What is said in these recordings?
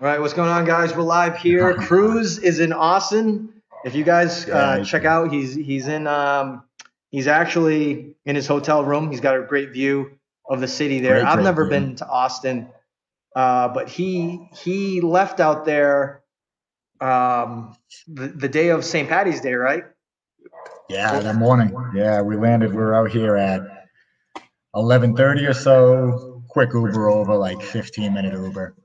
All right, what's going on, guys? We're live here. Cruz is in Austin. If you guys check out, he's actually in his hotel room. He's got a great view of the city there. I've never been to Austin, but he left out there the day of St. Patty's Day, right? Yeah, that morning. Yeah, we landed. We were out here at 11:30 or so. Quick Uber over, like 15-minute Uber.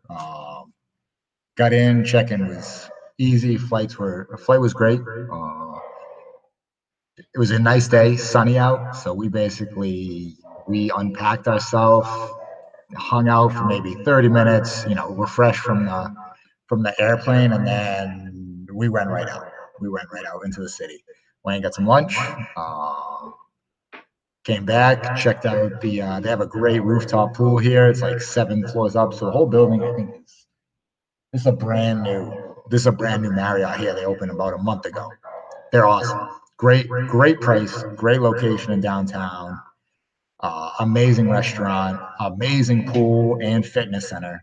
Got in. Check-in was easy. Flight was great. It was a nice day, sunny out. So we unpacked ourselves, hung out for maybe 30 minutes. Refreshed from the airplane, and then we went right out. We went right out into the city. Went and got some lunch. Came back, checked out they have a great rooftop pool here. It's like 7 floors up, so the whole building, I think, this is a brand new Marriott here. They opened about a month ago. They're awesome. Great price, great location in downtown. Amazing restaurant, amazing pool and fitness center.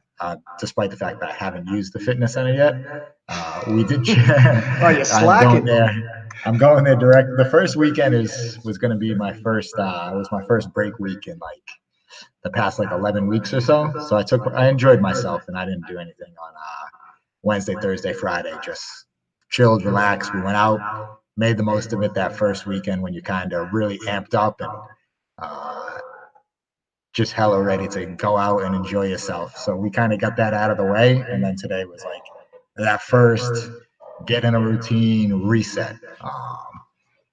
Despite the fact that I haven't used the fitness center yet, we did. Oh, you're slacking. I'm going there direct. The first weekend was going to be my first. Was my first break week in like the past 11 weeks or so. So I enjoyed myself, and I didn't do anything on Wednesday, Thursday, Friday. Just chilled, relaxed. We went out, made the most of it that first weekend when you kind of really amped up and just hella ready to go out and enjoy yourself. So we kind of got that out of the way, and then today was like that first get in a routine, reset.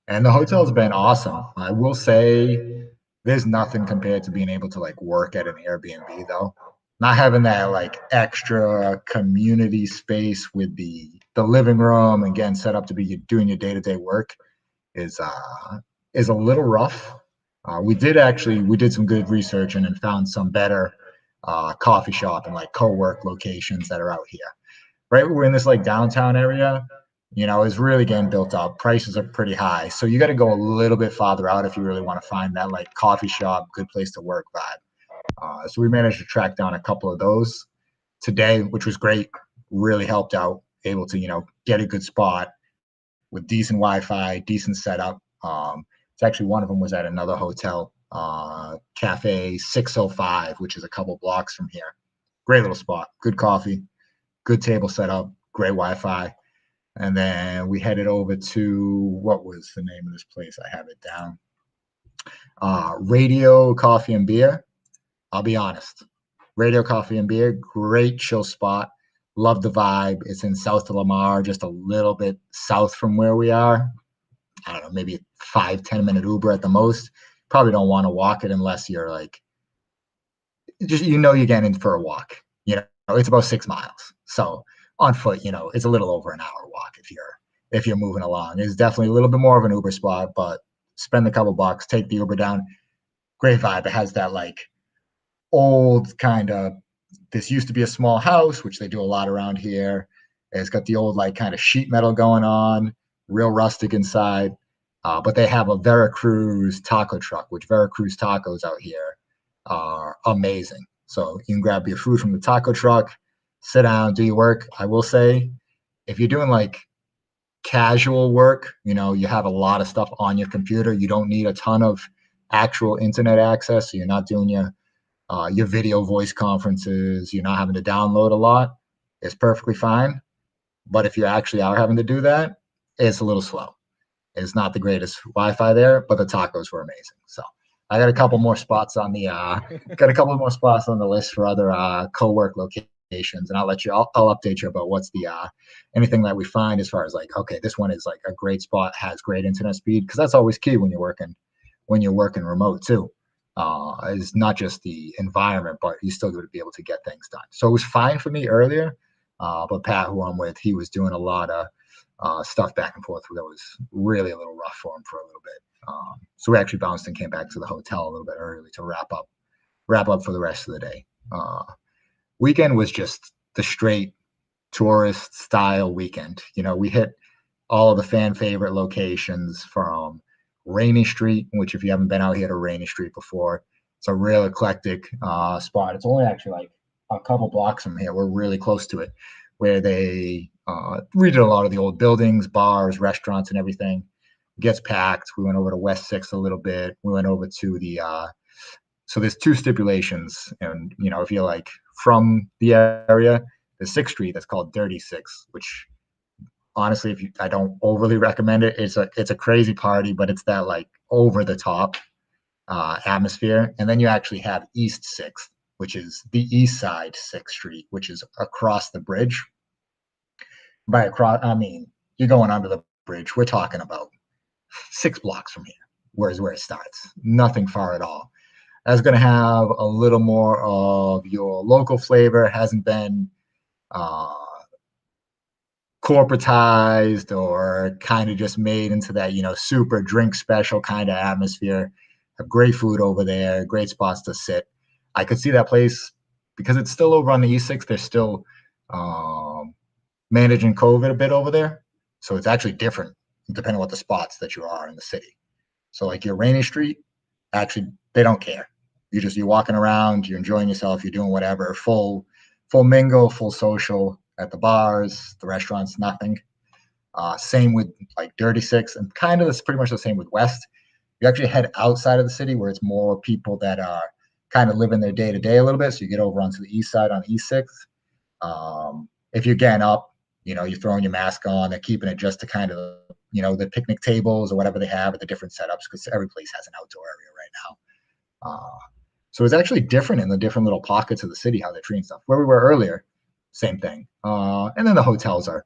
And the hotel's been awesome. I will say there's nothing compared to being able to work at an Airbnb though. Not having that extra community space with the living room and getting set up to be doing your day-to-day work is a little rough. We did some good research and found some better coffee shop and co-work locations that are out here. Right, we're in this downtown area. Is really getting built up. Prices are pretty high, so you got to go a little bit farther out if you really want to find that coffee shop, good place to work vibe. So we managed to track down a couple of those today, which was great. Really helped out. Able to get a good spot with decent Wi-Fi, decent setup. It's actually one of them was at another hotel, Cafe 605, which is a couple blocks from here. Great little spot. Good coffee, good table setup, great Wi-Fi. And then we headed over to, what was the name of this place? I have it down. Radio Coffee and Beer. I'll be honest. Radio Coffee and Beer, great chill spot. Love the vibe. It's in South of Lamar, just a little bit south from where we are. I don't know, maybe 5-10 minute Uber at the most. Probably don't want to walk it unless you're you're getting in for a walk. It's about 6 miles. So on foot, it's a little over an hour walk if you're moving along. It's definitely a little bit more of an Uber spot, but spend a couple bucks, take the Uber down. Great vibe. It has that old kind of, this used to be a small house, which they do a lot around here. It's got the old kind of sheet metal going on, real rustic inside. But they have a Veracruz taco truck, which Veracruz tacos out here are amazing. So you can grab your food from the taco truck, sit down, do your work. I will say, if you're doing casual work, you have a lot of stuff on your computer. You don't need a ton of actual internet access. So you're not doing your video voice conferences. You're not having to download a lot. It's perfectly fine. But if you actually are having to do that, it's a little slow. It's not the greatest Wi-Fi there, but the tacos were amazing. So I got a couple more spots on the list for other co-work locations, and I'll update you about what's the anything that we find as far as okay, this one is a great spot, has great internet speed, because that's always key when you're working remote too. Is not just the environment, but you still got to be able to get things done. So it was fine for me earlier, but Pat, who I'm with, he was doing a lot of stuff back and forth that was really a little rough for him for a little bit. So we actually bounced and came back to the hotel a little bit early to wrap up for the rest of the day. Weekend was just the straight tourist style weekend. We hit all of the fan favorite locations from Rainy Street, which if you haven't been out here to Rainy Street before, it's a real eclectic spot. It's only actually a couple blocks from here. We're really close to it, where they redid a lot of the old buildings, bars, restaurants, and everything. Gets packed. We went over to West Six a little bit. We went over to the so there's two stipulations, and if you're like from the area, the Sixth Street that's called Dirty Six, which honestly, I don't overly recommend it. It's a crazy party, but it's that like over the top atmosphere. And then you actually have East Sixth, which is the East Side Sixth Street, which is across the bridge. By across, I mean you're going under the bridge. We're talking about 6 blocks from here, where it starts. Nothing far at all. That's going to have a little more of your local flavor. It hasn't been corporatized or kind of just made into that, super drink special kind of atmosphere. Have great food over there, great spots to sit. I could see that place because it's still over on the East Six. They're still managing COVID a bit over there. So it's actually different depending on what the spots that you are in the city. So like your Rainy Street, actually, they don't care. You're walking around, you're enjoying yourself, you're doing whatever, full mingle, full social at the bars, the restaurants, nothing. Same with like Dirty Six, and kind of it's pretty much the same with West. You actually head outside of the city where it's more people that are kind of living their day to day a little bit. So you get over onto the east side on East Sixth. If you're getting up, you're throwing your mask on. They're keeping it just to kind of, the picnic tables or whatever they have at the different setups, because every place has an outdoor area right now. So it's actually different in the different little pockets of the city how they're treating stuff. Where we were earlier, same thing. And then the hotels are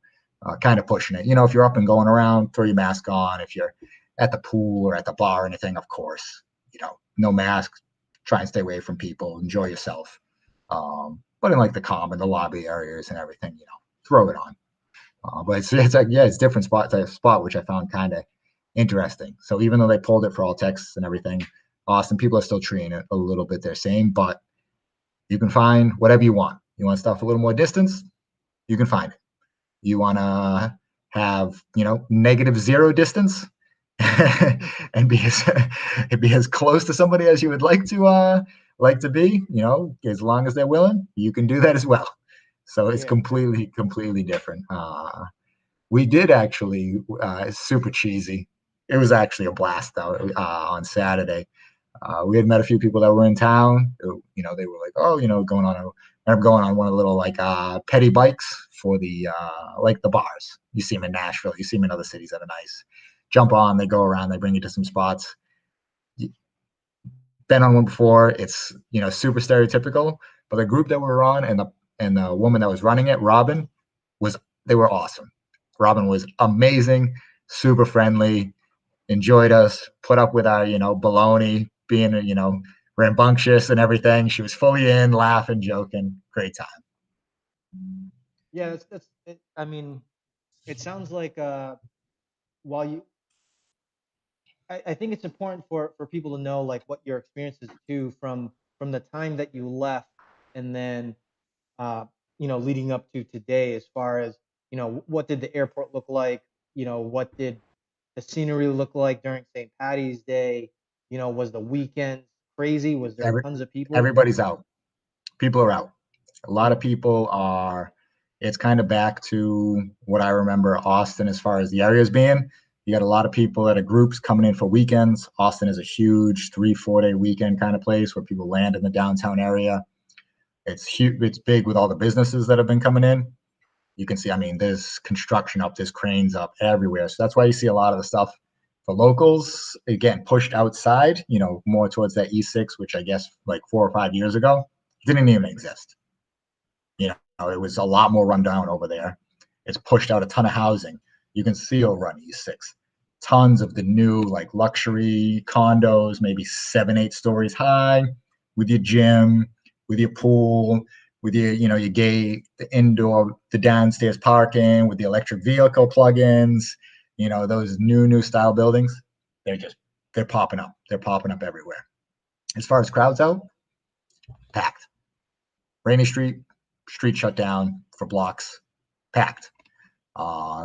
kind of pushing it. If you're up and going around, throw your mask on. If you're at the pool or at the bar or anything, of course, no mask. Try and stay away from people. Enjoy yourself. But in like the common, the lobby areas and everything, throw it on. But it's like, yeah, it's different spot, which I found kind of interesting. So even though they pulled it for all Texas and everything, Austin people are still treating it a little bit the same, but you can find whatever you want. You want stuff a little more distance, you can find it. You want to have, -0 distance and be as close to somebody as you would like to be, as long as they're willing, you can do that as well. So it's completely different. We did actually, super cheesy. It was actually a blast though, on Saturday. We had met a few people that were in town. They were like, oh, going on one of the little like petty bikes for the like the bars. You see them in Nashville. You see them in other cities that are nice. Jump on, they go around, they bring you to some spots. Been on one before. It's super stereotypical, but the group that we were on and the woman that was running it, Robin, they were awesome. Robin was amazing, super friendly, enjoyed us, put up with our baloney, being rambunctious and everything. She was fully in, laughing, joking, great time. Yeah, that's it. I mean, it sounds like while you I think it's important for people to know like what your experiences too from the time that you left and then leading up to today as far as what did the airport look like, what did the scenery look like during St. Patty's Day, was the weekend crazy, was there tons of people? Everybody's out. People are out. A lot of people are. It's kind of back to what I remember Austin as far as the areas being. You got a lot of people that are groups coming in for weekends. Austin is a huge 3-4 day weekend kind of place where people land in the downtown area. It's huge. It's big with all the businesses that have been coming in. You can see, I mean, there's construction up, there's cranes up everywhere. So that's why you see a lot of the stuff for locals, again, pushed outside, more towards that E6, which I guess like 4 or 5 years ago didn't even exist. It was a lot more rundown over there. It's pushed out a ton of housing. You can see over on E6, tons of the new like luxury condos, maybe 7-8 stories high, with your gym, with your pool, with your the indoor, the downstairs parking, with the electric vehicle plugins, those new style buildings. They're popping up. They're popping up everywhere. As far as crowds out, packed. Rainy Street shut down for blocks, packed.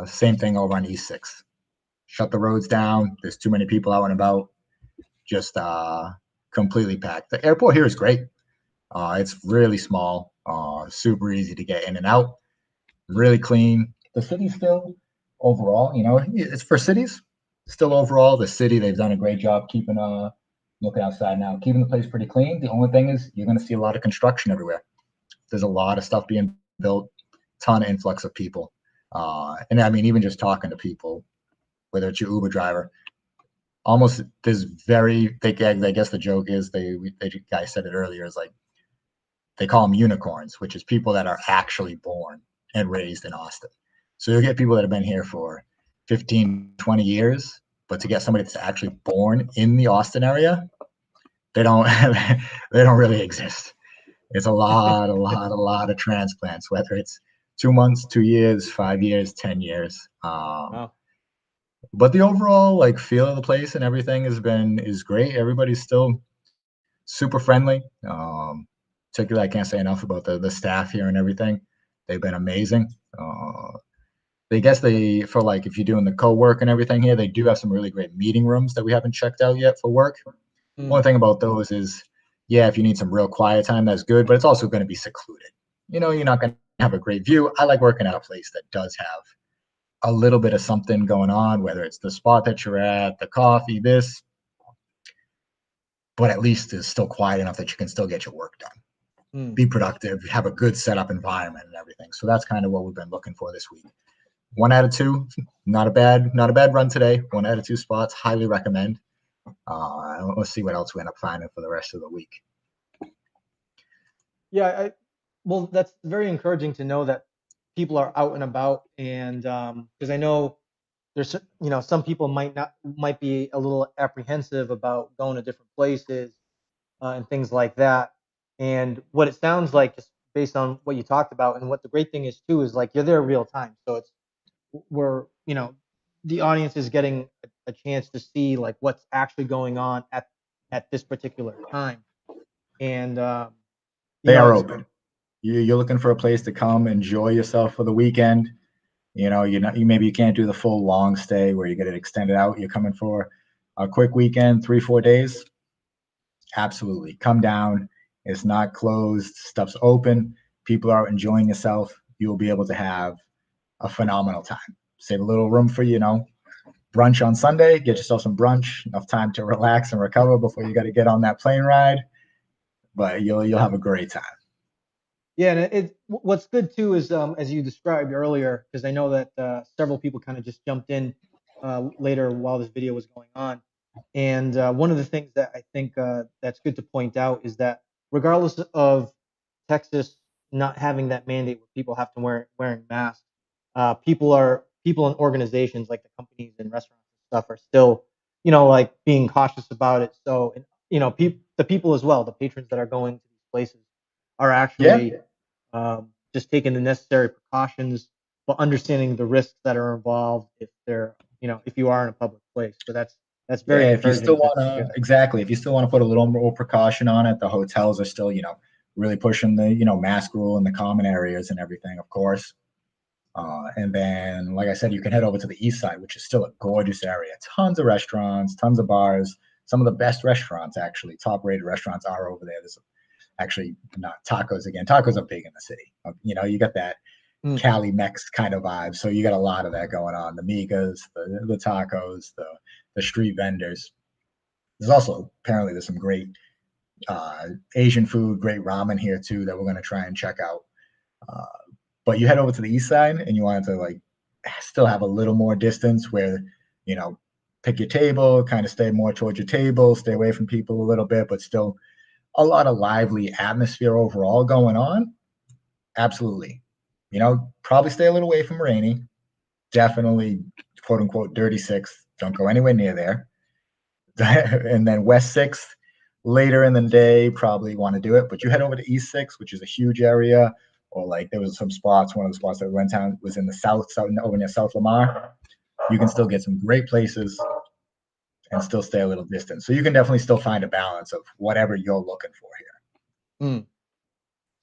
Same thing over on East 6. Shut the roads down. There's too many people out and about. Just completely packed. The airport here is great. It's really small. Super easy to get in and out. Really clean. The city still overall, it's for cities. Still overall, the city, they've done a great job keeping looking outside now, keeping the place pretty clean. The only thing is you're going to see a lot of construction everywhere. There's a lot of stuff being built, ton of influx of people. And I mean, even just talking to people, whether it's your Uber driver, almost there's I guess the joke is the guy said it earlier, is like they call them unicorns, which is people that are actually born and raised in Austin. So you'll get people that have been here for 15, 20 years, but to get somebody that's actually born in the Austin area, they don't they don't really exist. It's a lot of transplants, whether it's 2 months, 2 years, 5 years, 10 years. Wow. But the overall like feel of the place and everything is great. Everybody's still super friendly. Particularly, I can't say enough about the staff here and everything. They've been amazing. For like if you're doing the co-work and everything here, they do have some really great meeting rooms that we haven't checked out yet for work. One thing about those is, yeah, if you need some real quiet time, that's good, but it's also going to be secluded. You're not going to have a great view. I like working at a place that does have a little bit of something going on, whether it's the spot that you're at, the coffee, this, but at least it's still quiet enough that you can still get your work done. Be productive, have a good setup environment and everything. So that's kind of what we've been looking for this week. 1 out of 2, not a bad run today. 1 out of 2 spots, highly recommend. Let's see what else we end up finding for the rest of the week. Yeah, well, that's very encouraging to know that people are out and about, and because I know there's some people might be a little apprehensive about going to different places and things like that. And what it sounds like, just based on what you talked about, and what the great thing is too, is like you're there real time, so it's we're the audience is getting a chance to see like what's actually going on at this particular time, and they are open. You're looking for a place to come enjoy yourself for the weekend. Maybe you can't do the full long stay where you get it extended out. You're coming for a quick weekend, 3-4 days. Absolutely, come down. It's not closed. Stuff's open. People are enjoying yourself. You'll be able to have a phenomenal time. Save a little room for brunch on Sunday. Get yourself some brunch. Enough time to relax and recover before you got to get on that plane ride. But you'll have a great time. Yeah, and what's good too is as you described earlier, because I know that several people kind of just jumped in later while this video was going on, and one of the things that I think that's good to point out is that regardless of Texas not having that mandate where people have to wearing masks, people and organizations like the companies and restaurants and stuff are still like being cautious about it. So the people as well, the patrons that are going to these places are actually just taking the necessary precautions, but understanding the risks that are involved if if you are in a public place. So that's very if you still encouraging. if you still want to put a little more precaution on it, the hotels are still really pushing the mask rule in the common areas and everything, of course. And then, like I said, you can head over to the east side, which is still a gorgeous area. Tons of restaurants, tons of bars. Some of the best restaurants, actually, top-rated restaurants, are over there. There's actually not tacos again. Tacos are big in the city. You got that Cali Mex kind of vibe. So you got a lot of that going on. The migas, the tacos, the street vendors. There's also apparently there's some great Asian food, great ramen here too that we're going to try and check out. But you head over to the east side and you want to like still have a little more distance where, pick your table, kind of stay more towards your table, stay away from people a little bit, but still a lot of lively atmosphere overall going on. Absolutely. Probably stay a little away from Rainy. Definitely, quote unquote, Dirty Sixth. Don't go anywhere near there. And then West Sixth, later in the day, probably want to do it. But you head over to East Sixth, which is a huge area. Or like there was some spots, one of the spots that we went down was in the south over near South Lamar. You can still get some great places and still stay a little distant. So you can definitely still find a balance of whatever you're looking for here.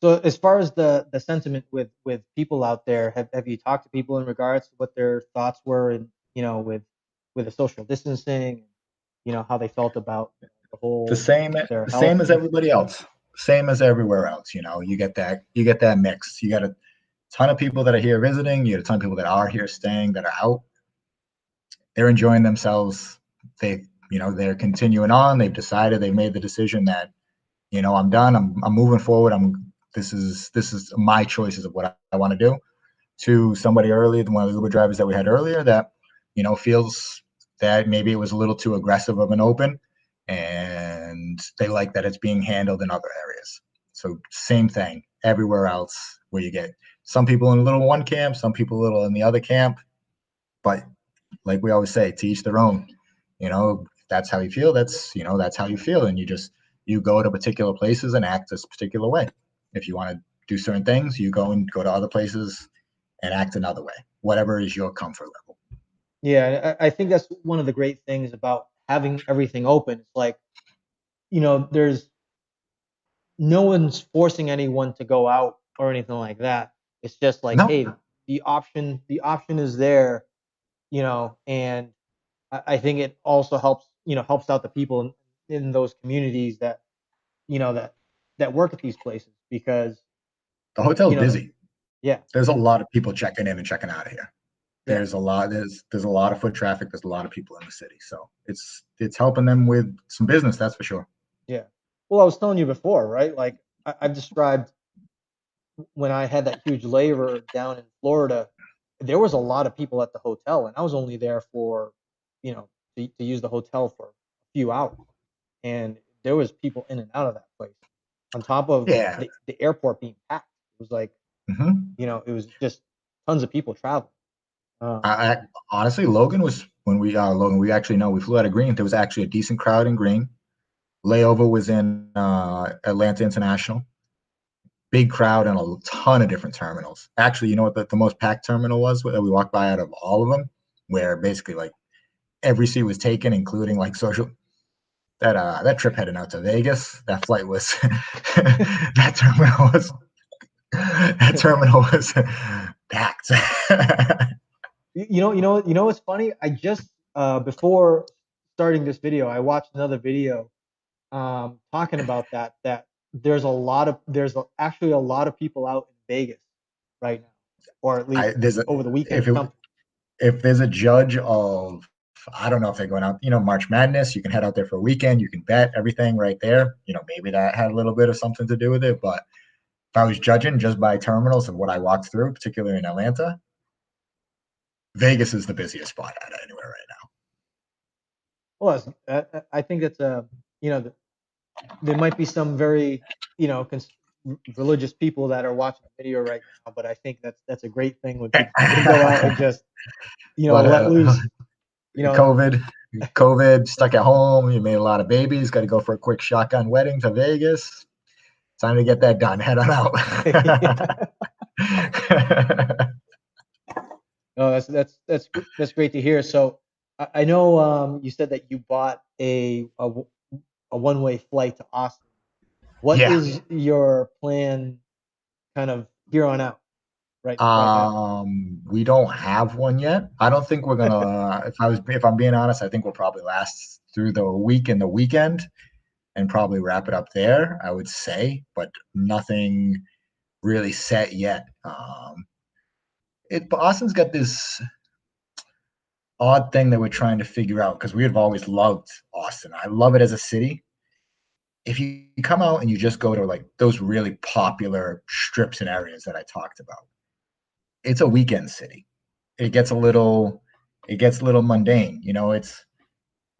So as far as the sentiment with people out there, have you talked to people in regards to what their thoughts were, and with the social distancing, how they felt about the whole the same as everybody else. same as everywhere else. You get that mix. You got a ton of people that are here visiting. You got a ton of people that are here staying, that are out. They're enjoying themselves. They're continuing on. They've made the decision that, I'm done. I'm moving forward. This is my choices of what I want to do. To somebody earlier, one of the Uber drivers that we had earlier, that feels that maybe it was a little too aggressive of an open, and they like that it's being handled in other areas. So same thing everywhere else, where you get some people in a little one camp, some people a little in the other camp, but like we always say, to each their own. That's how you feel. That's how you feel, and you go to particular places and act this particular way. If you want to do certain things, you go to other places and act another way, whatever is your comfort level. Yeah, I think that's one of the great things about having everything open. It's like, there's no one's forcing anyone to go out or anything like that. It's just like, No, hey, the option is there, and I think it also helps out the people in those communities that work at these places, because the hotel's you know busy. yeah, There's a lot of people checking in and checking out of here. yeah. There's a lot. There's a lot of foot traffic. There's a lot of people in the city, so it's helping them with some business. That's for sure. Yeah. Well, I was telling you before, right? Like I've described when I had that huge layover down in Florida, there was a lot of people at the hotel, and I was only there for, to use the hotel for a few hours, and there was people in and out of that place. On top of Yeah. the airport being packed, it was like, hmm it was just tons of people traveling. Um, I honestly, Logan was when Logan. We actually know we flew out of Green. There was actually a decent crowd in Green. Layover was in Atlanta International. Big crowd and a ton of different terminals. Actually, you know what the most packed terminal was that we walked by out of all of them, where basically like every seat was taken, including like social. That trip heading out to Vegas, that flight was that terminal was packed. what's funny? I just before starting this video, I watched another video talking about that actually a lot of people out in Vegas right now, or at least There's over the weekend if or something. if there's a judge of, I don't know if they're going out, March Madness, you can head out there for a weekend, you can bet everything right there. Maybe that had a little bit of something to do with it. But if I was judging just by terminals and what I walked through, particularly in Atlanta, Vegas is the busiest spot out of anywhere right now. Well, I think that's there might be some very religious people that are watching the video right now, but I think that's a great thing when people can go out and just But let loose. COVID, stuck at home. You made a lot of babies. Got to go for a quick shotgun wedding to Vegas. Time to get that done. Head on out. No, that's great to hear. So I know you said that you bought a one-way flight to Austin. What Yeah. is your plan, kind of here on out, right now? We don't have one yet. I don't think we're gonna. If I'm being honest, I think we'll probably last through the week and the weekend, and probably wrap it up there. I would say, but nothing really set yet. Austin's got this odd thing that we're trying to figure out, because we have always loved Austin. I love it as a city. If you come out and you just go to like those really popular strips and areas that I talked about, it's a weekend city. It gets a little mundane.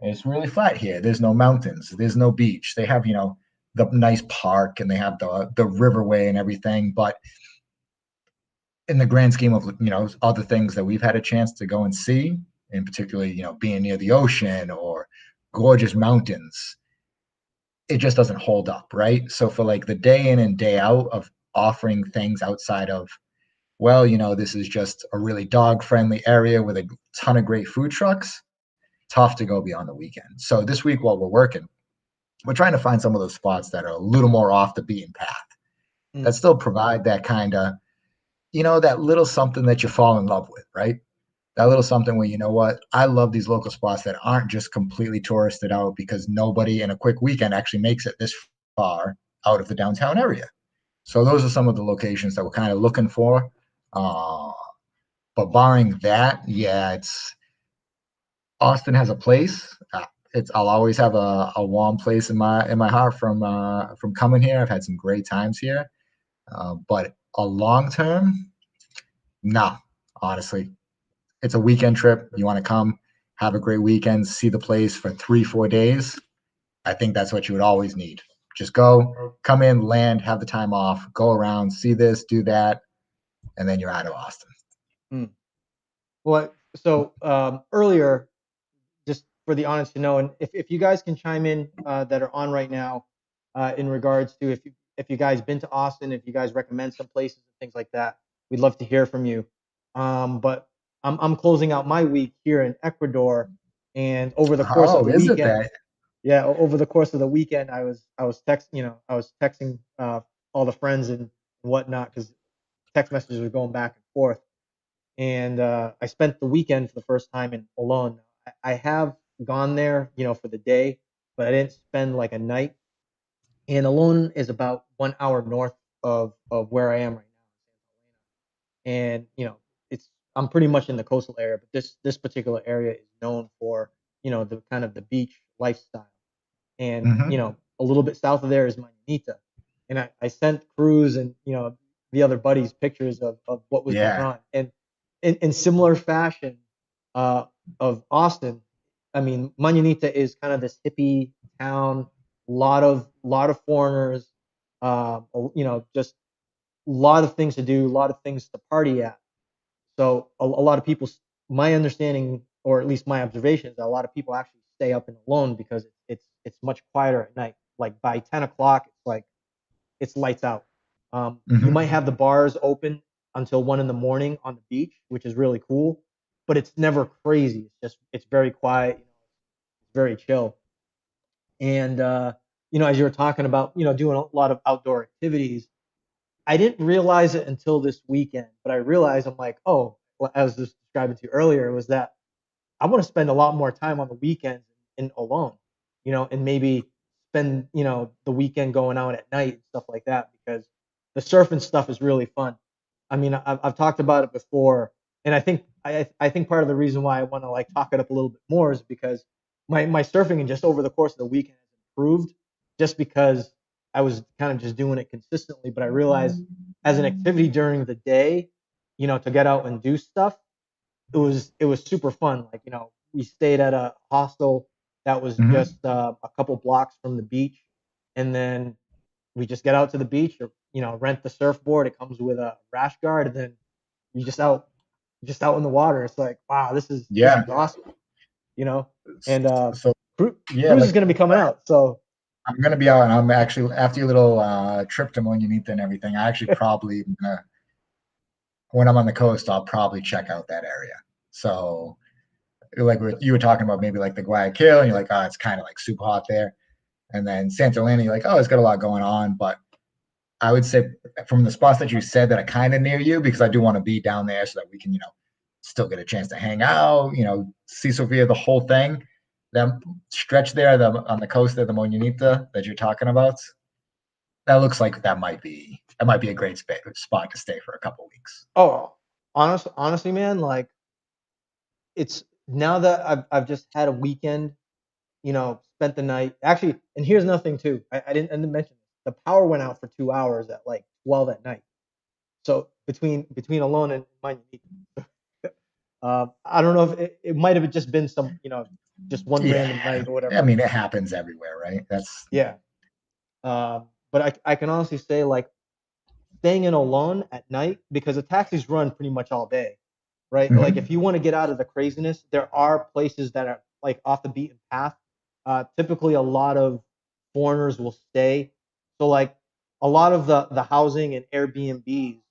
It's really flat here. There's no mountains. There's no beach. They have, the nice park, and they have the riverway and everything. But in the grand scheme of, other things that we've had a chance to go and see, and particularly, being near the ocean or gorgeous mountains, it just doesn't hold up, right? So for like the day in and day out of offering things outside of, well, this is just a really dog friendly area with a ton of great food trucks, tough to go beyond the weekend. So this week while we're working, we're trying to find some of those spots that are a little more off the beaten path, that still provide that kind of, that little something that you fall in love with, right? That little something where, what, I love these local spots that aren't just completely touristed out, because nobody in a quick weekend actually makes it this far out of the downtown area. So those are some of the locations that we're kind of looking for. Uh, but barring that, yeah, it's Austin has a place. I'll always have a warm place in my heart from coming here. I've had some great times here, but a long term, nah. Honestly, it's a weekend trip. You want to come, have a great weekend, see the place for 3-4 days. I think that's what you would always need. Just go, come in, land, have the time off, go around, see this, do that, and then you're out of Austin. Hmm. Well, so earlier, just for the audience to know, and if you guys can chime in that are on right now in regards to if you guys been to Austin, if you guys recommend some places and things like that, we'd love to hear from you. But I'm closing out my week here in Ecuador, and over the course of Oh, the is it weekend, that? yeah, over the course of the weekend, I was texting all the friends and whatnot because text messages were going back and forth, and I spent the weekend for the first time in Olon. I have gone there, for the day, but I didn't spend like a night. And Olon is about 1 hour north of where I am right now, and it's I'm pretty much in the coastal area, but this particular area is known for the kind of the beach lifestyle. And Mm-hmm. a little bit south of there is Manita, and I sent Cruz and the other buddies pictures of what was going Yeah. on, and in similar fashion uh, of Austin. I mean, Manita is kind of this hippie town, lot of foreigners, just a lot of things to do, a lot of things to party at. So a lot of people, my understanding, or at least my observation, is that a lot of people actually stay up and alone because it's much quieter at night. Like by 10 o'clock, it's like it's lights out. You might Mm-hmm. have the bars open until 1 in the morning on the beach, which is really cool, but it's never crazy. It's very quiet. It's very chill. And as you were talking about, doing a lot of outdoor activities, I didn't realize it until this weekend, but I realized I'm like, oh, well, as I was describing to you earlier, was that I want to spend a lot more time on the weekends in alone, and maybe spend, the weekend going out at night and stuff like that because the surfing stuff is really fun. I mean, I've talked about it before, and I think part of the reason why I want to like talk it up a little bit more is because my surfing and just over the course of the weekend has improved just because I was kind of just doing it consistently. But I realized as an activity during the day, to get out and do stuff, it was super fun. Like we stayed at a hostel that was Mm-hmm. just a couple blocks from the beach, and then we just get out to the beach or rent the surfboard. It comes with a rash guard, and then you just out in the water. It's like wow, this is Yeah. awesome, and So yeah, Cruise is like gonna be coming out, so I'm gonna be out, and I'm actually after your little trip to Monjanita and everything. I actually probably when I'm on the coast, I'll probably check out that area. So like you were talking about, maybe like the Guayaquil, and you're like, oh, it's kind of like super hot there. And then Santa Elena, you're like, oh, it's got a lot going on. But I would say from the spots that you said that are kind of near you, because I do want to be down there so that we can, still get a chance to hang out, see Sofia, the whole thing. That stretch there, on the coast of the Monjanita that you're talking about, that looks like that might be a great spot to stay for a couple weeks. oh, honestly, man, like it's now that I've just had a weekend, spent the night. Actually, and here's nothing too. I didn't mention this. The power went out for 2 hours at like 12 at night. So between Alone and mine, I don't know if it might have just been some, just one random Yeah, night or I whatever. mean, it happens everywhere, right? That's Yeah. But I can honestly say like staying in Alone at night because the taxis run pretty much all day, right? Like if Mhm. you want to get out of the craziness, there are places that are like off the beaten path. Typically, a lot of foreigners will stay. So like a lot of the housing and Airbnbs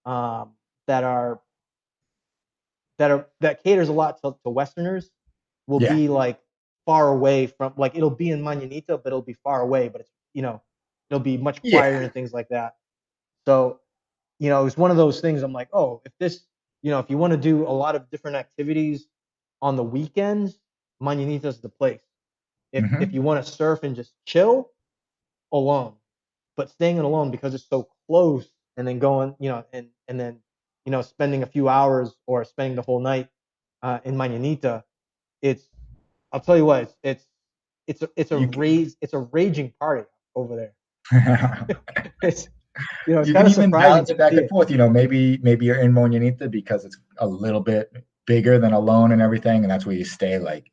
um, that are that caters a lot to Westerners will Yeah. be like far away from like it'll be in Mananita, but it'll be far away, but it's it'll be much quieter Yeah. and things like that. So it was one of those things. I'm like, oh, if you want to do a lot of different activities on the weekends, Mananita's the place. If Hmm. you want to surf and just chill, alone. but staying in alone because it's so close, and then going, and then spending a few hours or spending the whole night in Mañanita, it's I'll tell you what, You it's a raging party over there. It's it's you kind can of even surprising balance to it back see and it. forth. Maybe you're in Mononita because it's a little bit bigger than Alone and everything, and that's where you stay like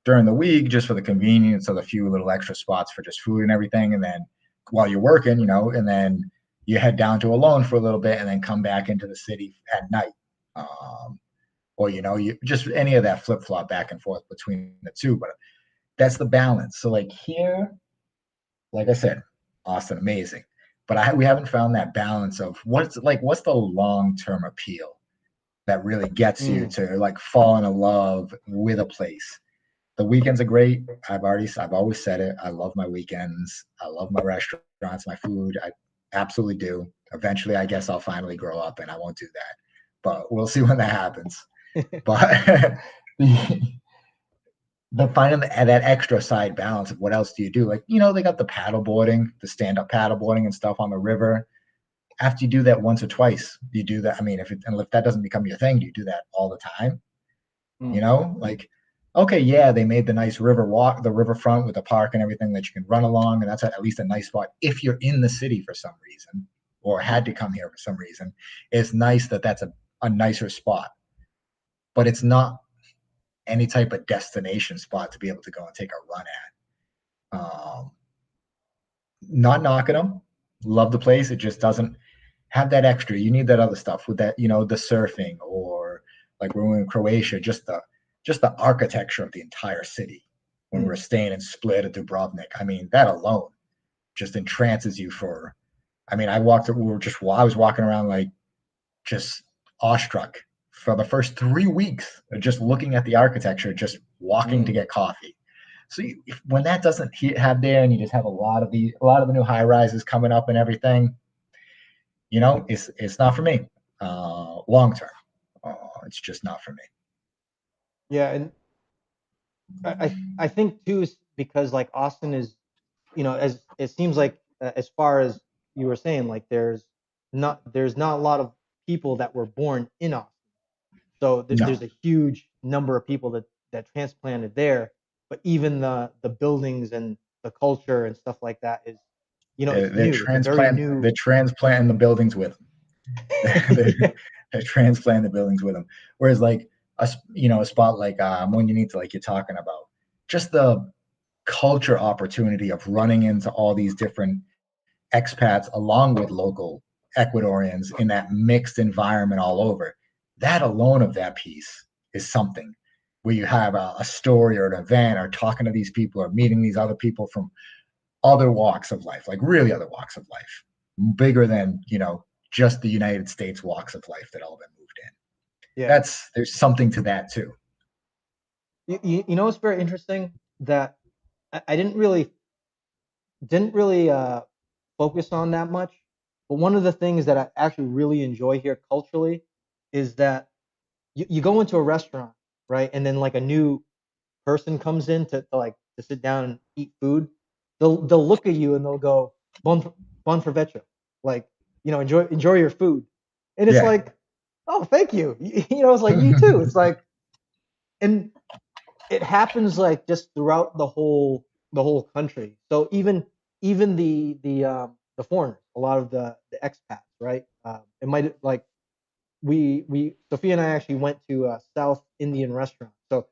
during the week just for the convenience of the few little extra spots for just food and everything. And then while you're working, and then you head down to Alone for a little bit and then come back into the city at night. Um, or you just any of that flip flop back and forth between the two. But that's the balance. So like here, like I said, Austin, amazing. But we haven't found that balance of what's the long term appeal that really gets you Mm. to like fall in love with a place. The weekends are great. I've always said it. I love my weekends. I love my restaurants, my food. I absolutely do. Eventually, I guess I'll finally grow up and I won't do that. But we'll see when that happens. But the finding that extra side balance of what else do you do? Like, they got the paddle boarding, the stand-up paddle boarding and stuff on the river. After you do that once or twice, you do that. I mean, if that doesn't become your thing, do you do that all the time? Mm. Like, okay, yeah, they made the nice river walk, the riverfront with the park and everything that you can run along, and that's at least a nice spot if you're in the city for some reason or had to come here for some reason. It's nice that that's a nicer spot, but it's not any type of destination spot to be able to go and take a run at. Not knocking them. Love the place. It just doesn't have that extra. You need that other stuff with that, the surfing or like when we were in Croatia, just the architecture of the entire city when we Mm. were staying in Split at Dubrovnik. I mean, that alone just entrances you for. I mean, I was walking around like just awestruck for the first 3 weeks, just looking at the architecture, just walking to Mm. get coffee. So when that doesn't have there, and you just have a lot of the new high rises coming up and everything, it's not for me. Long term, it's just not for me. Yeah, and I think too is because like Austin is, as it seems like, as far as you were saying, like there's not a lot of people that were born in Austin. So No, there's a huge number of people that transplanted there, but even the buildings and the culture and stuff like that is, they're, it's they're new. It's a very transplant new. they're transplanting the buildings with them. they're, Yeah. they're transplanting the buildings with them. Whereas like a spot like when you need to like you're talking about, just the culture opportunity of running into all these different expats along with local Ecuadorians in that mixed environment all over. That alone of that piece is something where you have a story or an event or talking to these people or meeting these other people from other walks of life, like really other walks of life, bigger than, just the United States walks of life that all been moved in. Yeah. There's something to that too. It's very interesting that I didn't really focus on that much. But one of the things that I actually really enjoy here culturally is that you go into a restaurant, right? And then like a new person comes in to sit down and eat food. They'll look at you and they'll go, bon provecho. Like, enjoy your food. And it's Yeah. like, oh, thank you. It's like you too. It's like, and it happens like just throughout the whole country. So even the foreigners, a lot of the expats, right? It might like we Sophia and I actually went to a South Indian restaurant. So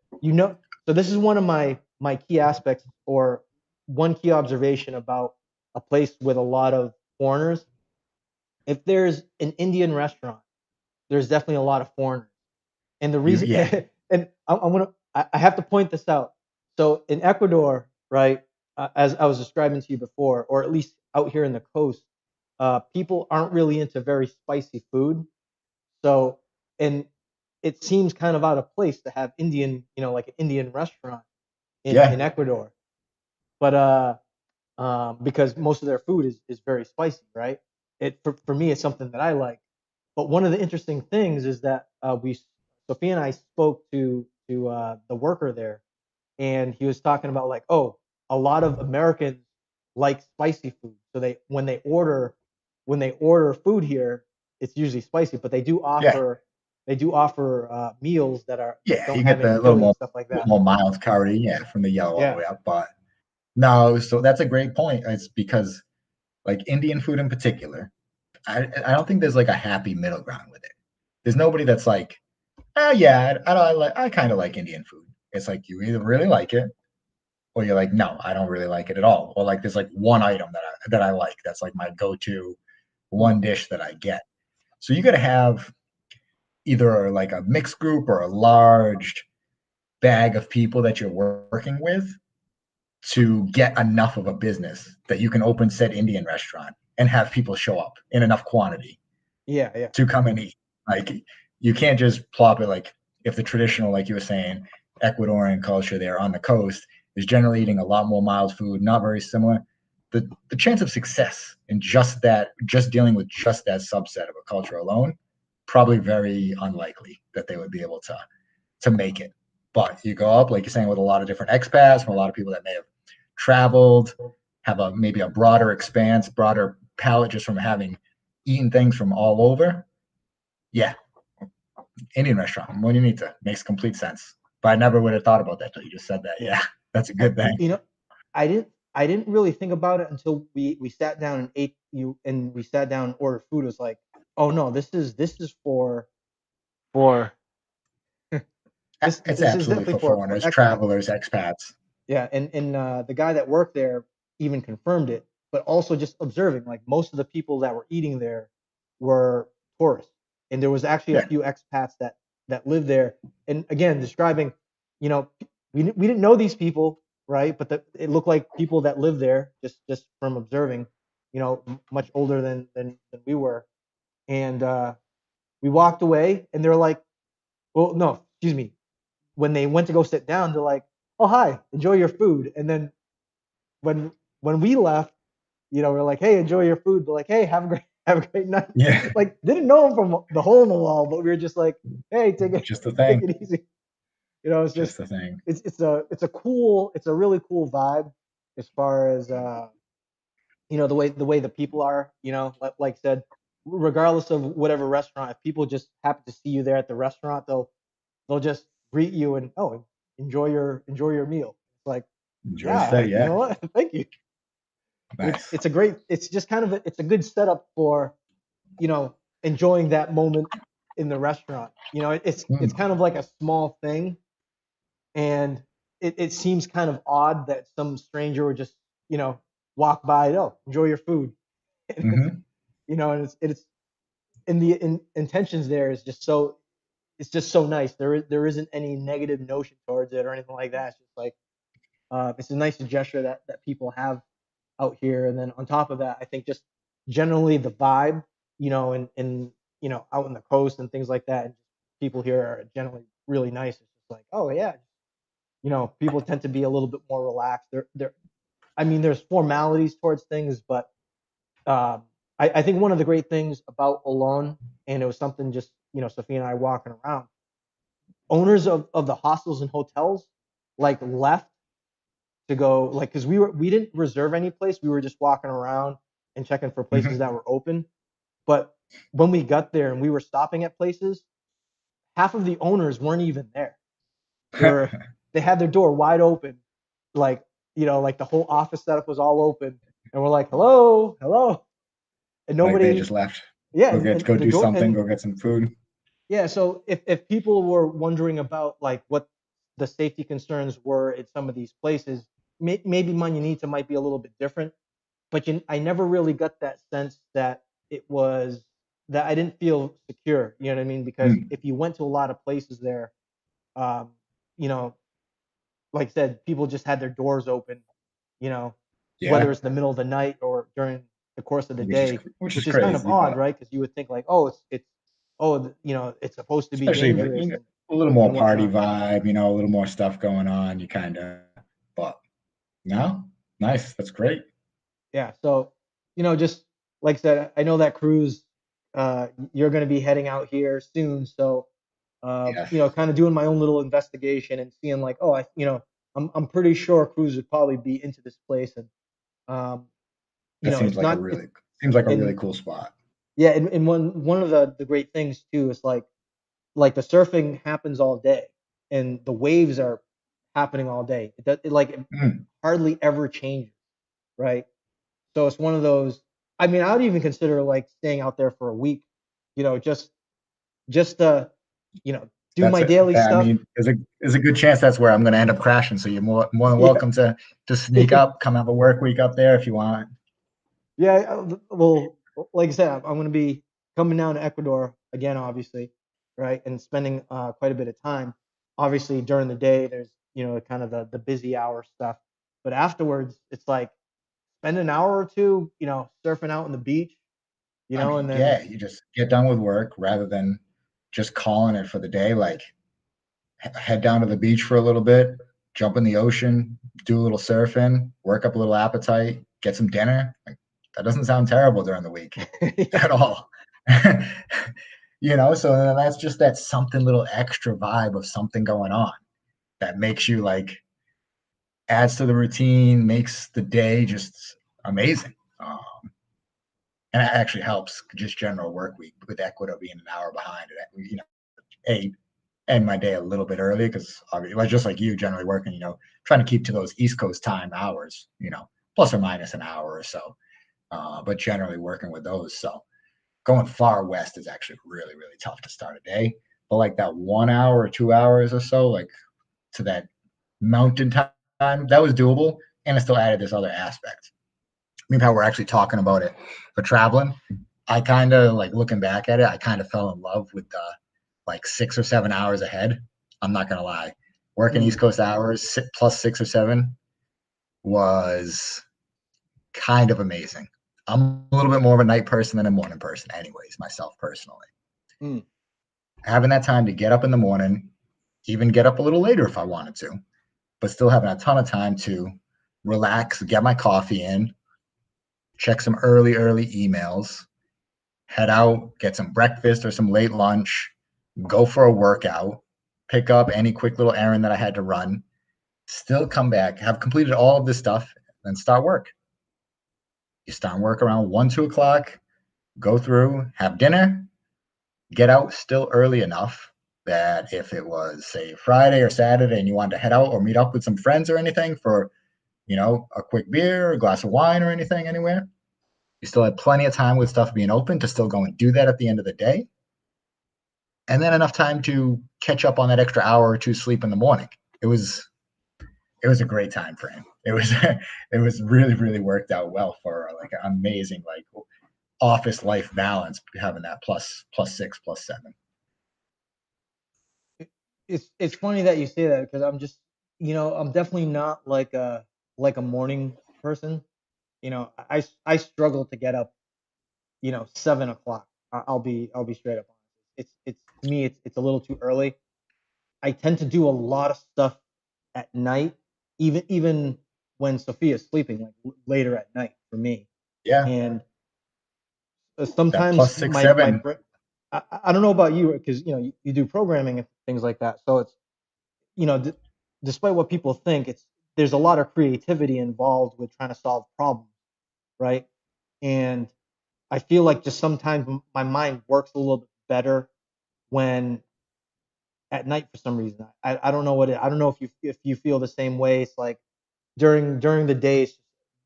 this is one of my key aspects, or one key observation about a place with a lot of foreigners. If there's an Indian restaurant, there's definitely a lot of foreigners. And the reason, Yeah. and I have to point this out. So in Ecuador, right, as I was describing to you before, or at least out here in the coast, people aren't really into very spicy food. So, and it seems kind of out of place to have Indian, like an Indian restaurant in Yeah. Ecuador. But because most of their food is very spicy, right? For me, it's something that I like. But one of the interesting things is that Sophia and I spoke to the worker there, and he was talking about like, oh, a lot of Americans like spicy food, So when they order food here, it's usually spicy, but Yeah, they do offer meals that yeah, don't you have get the any chili and stuff like little that. more mild curry, yeah, from the yellow all the Yeah, way up. But no, so that's a great point. It's because like Indian food in particular, I don't think there's like a happy middle ground with it. There's nobody that's like, oh yeah, I kind of like Indian food. It's like you either really like it or you're like, no, I don't really like it at all. Or like there's like one item that I like that's like my go-to one dish that I get. So you got to have either like a mixed group or a large bag of people that you're working with to get enough of a business that you can open said Indian restaurant and have people show up in enough quantity yeah, yeah, to come and eat. Like you can't just plop it like if the traditional, like you were saying, Ecuadorian culture there on the coast is generally eating a lot more mild food, not very similar. The chance of success in just dealing with just that subset of a culture alone, probably very unlikely that they would be able to make it. But you go up, like you're saying, with a lot of different expats, from a lot of people that may have traveled, have a maybe a broader expanse, broader palate just from having eaten things from all over. Yeah, Indian restaurant. What do you need to? Makes complete sense. But I never would have thought about that till you just said that. yeah. Yeah, that's a I, good thing. you know, I didn't really think about it until we sat down and ate you and we sat down and ordered food. It was like, oh no, this is for It's this is absolutely definitely for for foreigners, expats. travelers, expats. Yeah, and the guy that worked there even confirmed it, but also just observing, like most of the people that were eating there were tourists, and there was actually a Yeah. few expats that lived there. And again, describing, you know, we didn't know these people, right? But it looked like people that lived there, just from observing, much older than we were. And we walked away, and they're like, well, no, excuse me. When they went to go sit down, they're like, "Oh, hi, enjoy your food." And then when when we left, we're like, "Hey, enjoy your food." They're like, "Hey, have a great night." Yeah. Like, didn't know him from the hole in the wall, but we were just like, "Hey, take it Just the take thing. it easy." It's Just just the thing. it's a really cool vibe as far as the way the people are. Like I said, regardless of whatever restaurant, if people just happen to see you there at the restaurant, they'll just greet you and, oh, enjoy your meal. It's like, Enjoy the yeah, stay. you Yeah. know what? Thank you. And it's Nice. it's a great it's just kind of it's a good setup for you know enjoying that moment in the restaurant. It's Mm. kind of like a small thing, and it seems kind of odd that some stranger would just you know walk by. Oh, enjoy your food. Hmm. And it's in the intentions there is just so it's just so nice. There isn't any negative notion towards it or anything like that. It's just like it's a nice gesture that people have out here. And then on top of that, I think just generally the vibe, and out on the coast and things like that, and people here are generally really nice. It's just like, oh yeah, people tend to be a little bit more relaxed. I mean, there's formalities towards things, but um, I think one of the great things about Olon, and it was something just Sophia and I walking around, owners of the hostels and hotels like left to go, like, because we didn't reserve any place. We were just walking around and checking for places Hmm. that were open. But when we got there and we were stopping at places, half of the owners weren't even there. They were they had their door wide open, like like the whole office setup was all open, and we're like, hello, hello, and Like they nobody. just left. Yeah, Go and go the do door something. and Go get some food. yeah. So if people were wondering about like what the safety concerns were at some of these places, maybe Manyanita might be a little bit different, but I never really got that sense that it was that I didn't feel secure. You know what I mean? Because Mm. if you went to a lot of places there, um, you know, like I said, people just had their doors open. You know, whether Yeah. it's the middle of the night or during the course of the day, Which is which is kind of crazy, odd, but right? Because you would think like, oh, it's supposed to be especially the dangerous and a little more party whatnot. vibe, a little more stuff going on. You kind of, but no, nice. That's great. Yeah. So, just like I said, I know that cruise, you're going to be heading out here soon. So, Yes. kind of doing my own little investigation and seeing like, I'm pretty sure cruise would probably be into this place. And, um, you know, it's not, seems like a really and cool spot. yeah, and one of the great things too is like the surfing happens all day and the waves are happening all day. It Mm. hardly ever changes, right? So it's one of those. I mean, I would even consider like staying out there for a week, you know, just you know, do That's my it. daily I stuff. mean, there's a good chance that's where I'm going to end up crashing. So you're more than Yeah, welcome to sneak up, come have a work week up there if you want. yeah. Well, like I said, I'm going to be coming down to Ecuador again, obviously, right, and spending quite a bit of time. Obviously, during the day, there's kind of the busy hour stuff, but afterwards, it's like spend an hour or two, surfing out on the beach, I and mean, then yeah, you just get done with work rather than just calling it for the day. Like head down to the beach for a little bit, jump in the ocean, do a little surfing, work up a little appetite, get some dinner. Like that doesn't sound terrible during the week yeah, at all. So then that's just that something little extra vibe of something going on that makes you like adds to the routine, makes the day just amazing. And it actually helps just general work week with Ecuador being an hour behind it. A end my day a little bit early because just like you, generally working, trying to keep to those East Coast time hours, plus or minus an hour or so, but generally working with those. So going far west is actually really, really tough to start a day. But like that 1 hour or 2 hours or so, like to that mountain time, that was doable. And it still added this other aspect. I mean, how we're actually talking about it for traveling. I kind of like looking back at it, I kind of fell in love with the like 6 or 7 hours ahead. I'm not gonna lie. Working East Coast hours plus 6 or 7 was kind of amazing. I'm a little bit more of a night person than a morning person, anyways, myself personally. mm. Having that time to get up in the morning, even get up a little later if I wanted to, but still having a ton of time to relax, get my coffee in, check some early emails, head out, get some breakfast or some late lunch, go for a workout, pick up any quick little errand that I had to run, still come back, have completed all of this stuff, then start work. You start work around 1, 2 o'clock, go through, have dinner, get out still early enough that if it was, say, Friday or Saturday and you wanted to head out or meet up with some friends or anything for, a quick beer, a glass of wine or anything anywhere, you still had plenty of time with stuff being open to still go and do that at the end of the day. And then enough time to catch up on that extra hour or two sleep in the morning. It was a great time frame. It was really, really worked out well for like an amazing like office life balance, having that plus 6 plus 7. It's funny that you say that because I'm just I'm definitely not like a morning person. I struggle to get up 7 o'clock. I'll be straight up honest. It's to me it's a little too early. I tend to do a lot of stuff at night, even when Sophia's sleeping, like later at night for me. Yeah, And that sometimes plus 6 7. I don't know about you because you do programming and things like that. So it's you know d- despite what people think, there's a lot of creativity involved with trying to solve problems, right? And I feel like just sometimes my mind works a little bit better when at night for some reason. I don't know I don't know if you feel the same way. It's like during the days,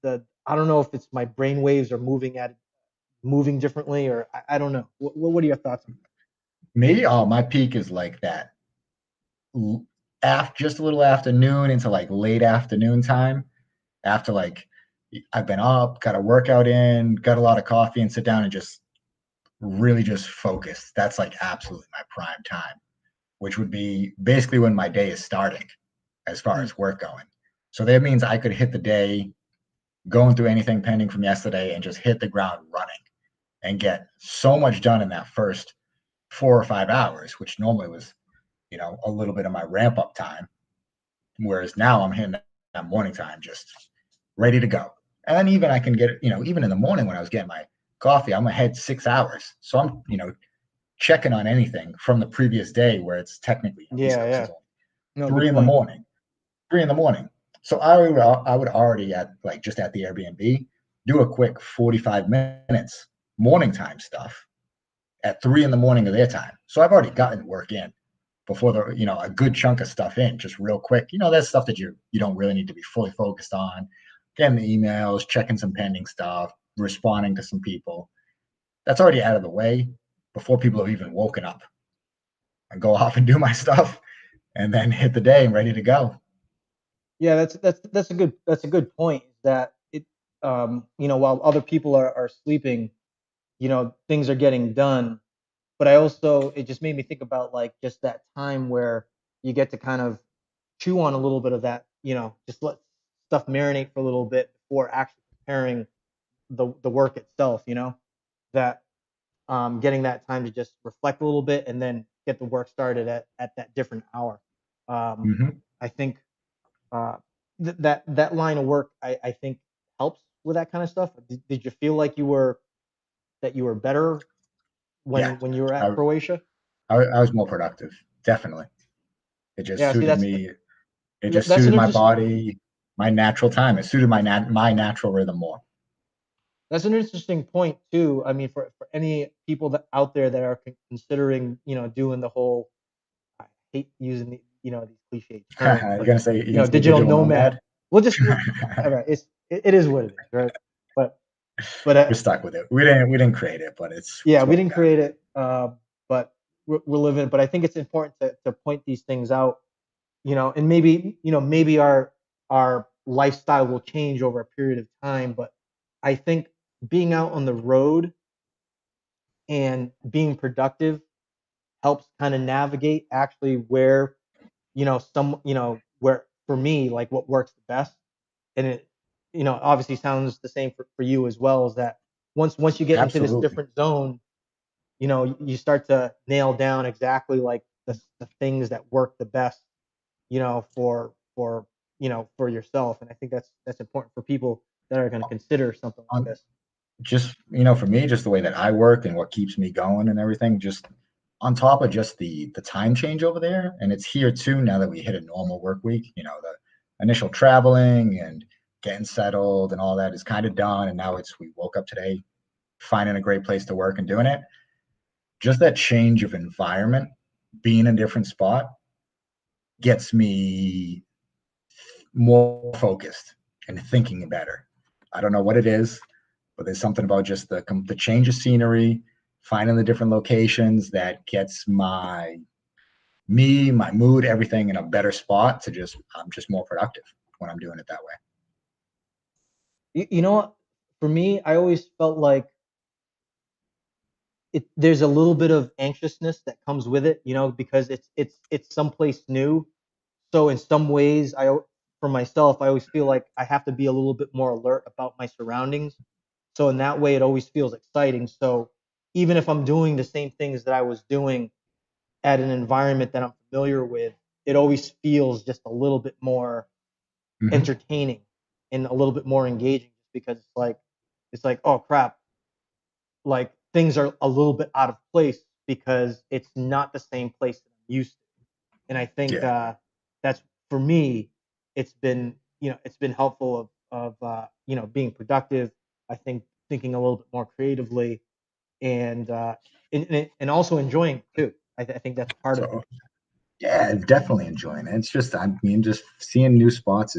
I don't know if it's my brain waves are moving differently, or I don't know. What are your thoughts on Me, oh, my peak is like that. After just a little afternoon into like late afternoon time. After like I've been up, got a workout in, got a lot of coffee, and sit down and just really just focus. That's like absolutely my prime time, which would be basically when my day is starting as far that? as work going. So that means I could hit the day going through anything pending from yesterday and just hit the ground running and get so much done in that first 4 or 5 hours, which normally was, a little bit of my ramp up time. Whereas now I'm hitting that morning time just ready to go. And then even I can get, even in the morning when I was getting my coffee, I'm ahead 6 hours. So I'm, checking on anything from the previous day where it's technically East Yeah, Coast yeah. is only No, three good in the point. morning. 3 in the morning. So I would already at like just at the Airbnb do a quick 45 minutes morning time stuff at 3 in the morning of their time. So I've already gotten work in before the, a good chunk of stuff in just real quick. That's stuff that you don't really need to be fully focused on. Getting the emails, checking some pending stuff, responding to some people. That's already out of the way before people have even woken up. I go off and do my stuff and then hit the day and ready to go. Yeah, that's a good point. That it while other people are sleeping, things are getting done. But it just made me think about like just that time where you get to kind of chew on a little bit of that, just let stuff marinate for a little bit before actually preparing the work itself, that getting that time to just reflect a little bit and then get the work started at that different hour. Um, Mm-hmm. I think uh, that line of work, I think helps with that kind of stuff. Did you feel like you were better Yeah, when you were I, at Croatia? I was more productive. Definitely. It just Yeah, see, suited me. It just that's suited an my interesting body, my natural time. It suited my natural rhythm more. That's an interesting point too. I mean, for any people that out there that are considering, doing the whole, I hate using these cliche terms, You're but gonna say you're gonna say digital digital nomad. nomad. We'll just, all right, it is what it is, right? But but You're stuck with it. We didn't create it, but yeah, it's we what we didn't got. create it, but we're living it. But I think it's important to point these things out, and maybe our lifestyle will change over a period of time, but I think being out on the road and being productive helps kind of navigate actually where where for me like what works the best. And it obviously sounds the same for you as well, is that once you get into this Absolutely. different zone, you start to nail down exactly like the things that work the best, for yourself. And I think that's important for people that are going to consider something like On this. just for me, just the way that I work and what keeps me going and everything, just on top of just the time change over there, and it's here too now that we hit a normal work week. The initial traveling and getting settled and all that is kind of done, and now we woke up today finding a great place to work and doing it. Just that change of environment, being in a different spot, gets me more focused and thinking better. I don't know what it is, but there's something about just the change of scenery, finding the different locations that gets my mood, everything in a better spot to I'm just more productive when I'm doing it that way. You know what? For me, I always felt like there's a little bit of anxiousness that comes with it, because it's someplace new. So in some ways, for myself, I always feel like I have to be a little bit more alert about my surroundings. So in that way, it always feels exciting. So even if I'm doing the same things that I was doing at an environment that I'm familiar with, it always feels just a little bit more Mm-hmm. entertaining and a little bit more engaging, just because it's like, oh crap, like things are a little bit out of place because it's not the same place that I'm used to. And I think Yeah. that's, for me, it's been helpful being productive. I think thinking a little bit more creatively, and and also enjoying too. I think that's part of it. So yeah, definitely enjoying it. It's just, I mean, just seeing new spots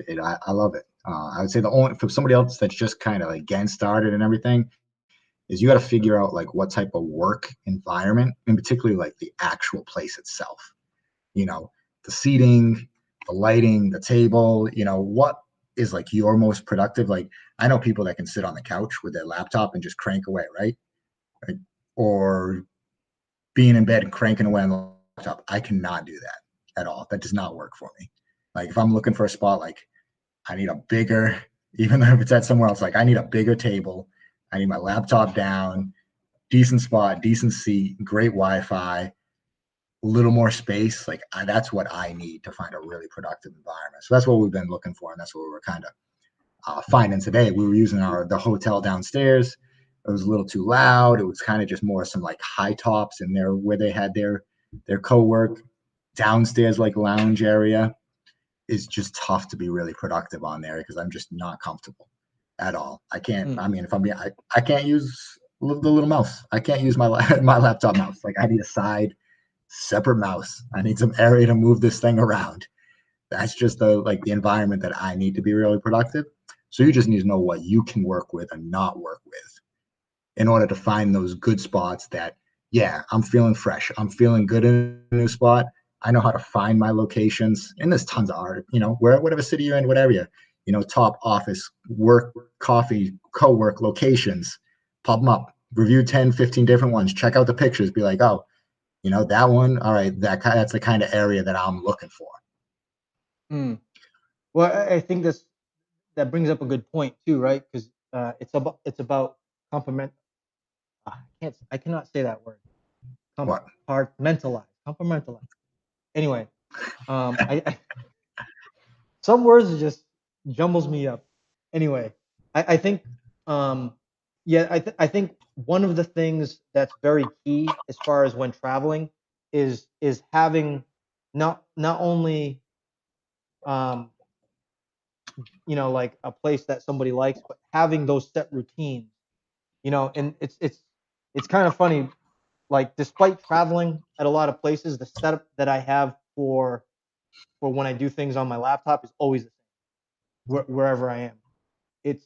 I love it. I would say the only for somebody else that's just kind of like getting started and everything is you got to figure out like what type of work environment, and particularly like the actual place itself. You know, the seating, the lighting, the table. What is like your most productive? Like I know people that can sit on the couch with their laptop and just crank away, right? Like, or being in bed and cranking away on the laptop. I cannot do that at all. That does not work for me. Like if I'm looking for a spot, like I need a bigger, even though if it's at somewhere else, like I need a bigger table. I need my laptop down, decent spot, decent seat, great Wi-Fi, a little more space. Like that's what I need to find a really productive environment. So that's what we've been looking for, and that's what we were kind of finding today. We were using the hotel downstairs. It was a little too loud. It was kind of just more some like high tops in there where they had their co-work. Downstairs like lounge area is just tough to be really productive on there because I'm just not comfortable at all. I can't. Mm. I mean, if I'm being, I can't use the little mouse. I can't use my my laptop mouse. Like I need a side separate mouse. I need some area to move this thing around. That's just the environment that I need to be really productive. So you just need to know what you can work with and not work with in order to find those good spots that, yeah, I'm feeling fresh. I'm feeling good in a new spot. I know how to find my locations. And there's tons of art, whatever city you're in, whatever top office, work, coffee, co-work locations, pop them up, review 10, 15 different ones, check out the pictures, be like, oh, that one, all right, that's the kind of area that I'm looking for. Mm. Well, I think that brings up a good point too, right? Because it's about complement. I cannot say that word. What? Compartmentalize. Anyway, I some words just jumbles me up. Anyway, I think yeah, I think one of the things that's very key as far as when traveling is having not only um like a place that somebody likes, but having those set routines, and it's kind of funny, like despite traveling at a lot of places, the setup that I have for when I do things on my laptop is always the same wherever I am. It's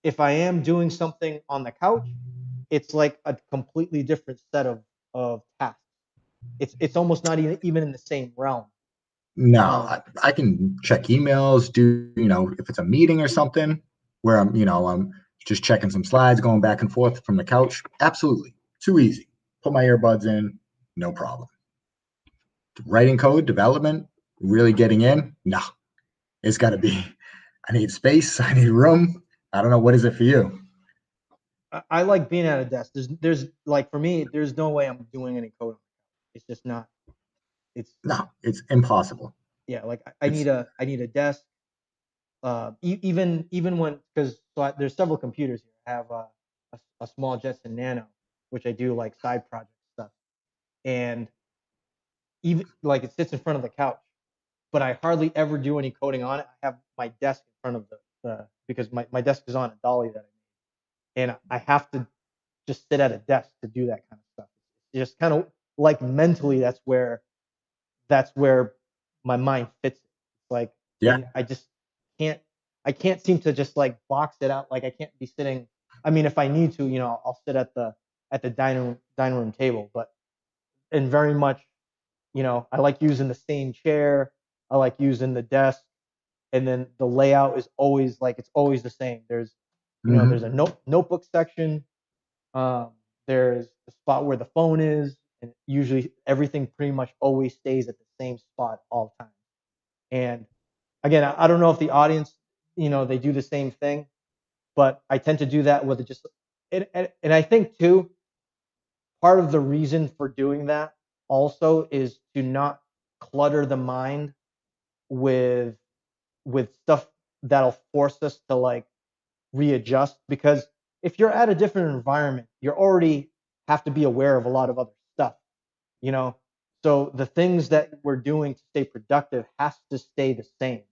If I am doing something on the couch, it's like a completely different set of tasks. It's almost not even in the same realm. No, Um, I can check emails, if it's a meeting or something where I'm just checking some slides, going back and forth from the couch. Absolutely. Too easy. Put my earbuds in, no problem. Writing code, development, really getting in, no. It's got to be, I need space, I need room. I don't know. What is it for you? I like being at a desk. There's like for me, there's no way I'm doing any coding. It's just not. It's No, it's impossible. Yeah, like It's, I need a desk. Even when because there's several computers here. I have a small Jetson Nano, which I do like side project stuff, and even like it sits in front of the couch, but I hardly ever do any coding on it. I have my desk in front of the because my desk is on a dolly that I made, and I have to just sit at a desk to do that kind of stuff. It's just kind of like mentally, that's where my mind fits it. It's like, yeah, and I just can't I can't seem to just like box it out. Like I can't be sitting. I mean, if I need to, I'll sit at the dining room table, but and very much, I like using the same chair. I like using the desk, and then the layout is always like it's always the same. There's hmm a notebook section. Um, there's the spot where the phone is, and usually everything pretty much always stays at the same spot all the time. And again, I don't know if the audience, they do the same thing, but I tend to do that with it just, and I think too, part of the reason for doing that also is to not clutter the mind with stuff that'll force us to like readjust, because if you're at a different environment, you already have to be aware of a lot of other stuff, you know. So the things that we're doing to stay productive has to stay the same,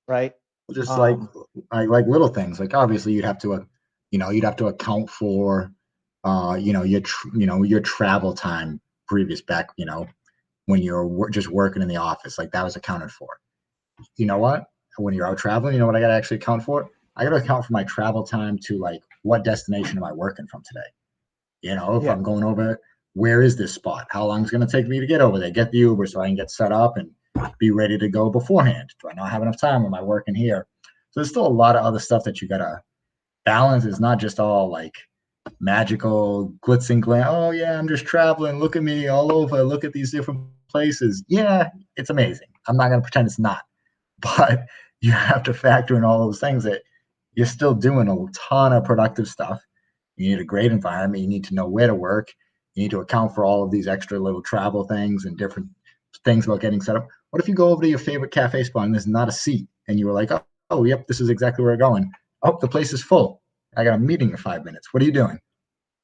right? just Um, like little things. Like obviously you'd have to account for your travel time previous back, when you're just working in the office, like that was accounted for. You know what? When you're out traveling, you know what I got to actually account for? I got to account for my travel time to like what destination am I working from today? If yeah. I'm going over, where is this spot? How long is it going to take me to get over there? Get the Uber so I can get set up and be ready to go beforehand. Do I not have enough time? Am I working here? So there's still a lot of other stuff that you got to balance. It's not just all like magical glitz and glam. Oh yeah, I'm just traveling. Look at me all over. Look at these different places. Yeah, it's amazing. I'm not going to pretend it's not, but you have to factor in all those things that you're still doing a ton of productive stuff. You need a great environment. You need to know where to work. You need to account for all of these extra little travel things and different things about getting set up. What if you go over to your favorite cafe spot and there's not a seat and you were like, oh, yep, this is exactly where we're going. Oh, the place is full. I got a meeting in 5 minutes. What are you doing?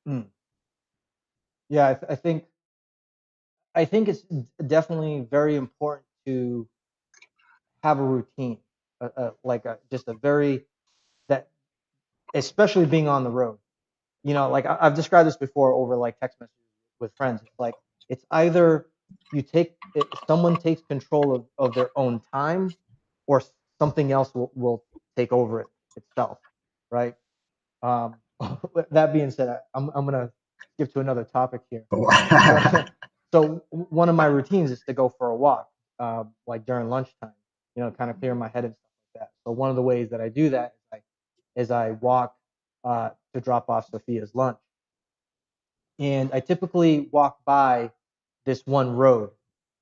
Mm. Yeah, I think it's definitely very important to have a routine, just a very that especially being on the road. Like I've described this before over like text messages with friends. It's like it's either someone takes control of their own time, or something else will take over it itself, right? Um, that being said, I'm gonna skip to another topic here. So one of my routines is to go for a walk, like during lunchtime, kind of clear my head and stuff like that. So one of the ways that I do that is I walk to drop off Sophia's lunch, and I typically walk by this one road,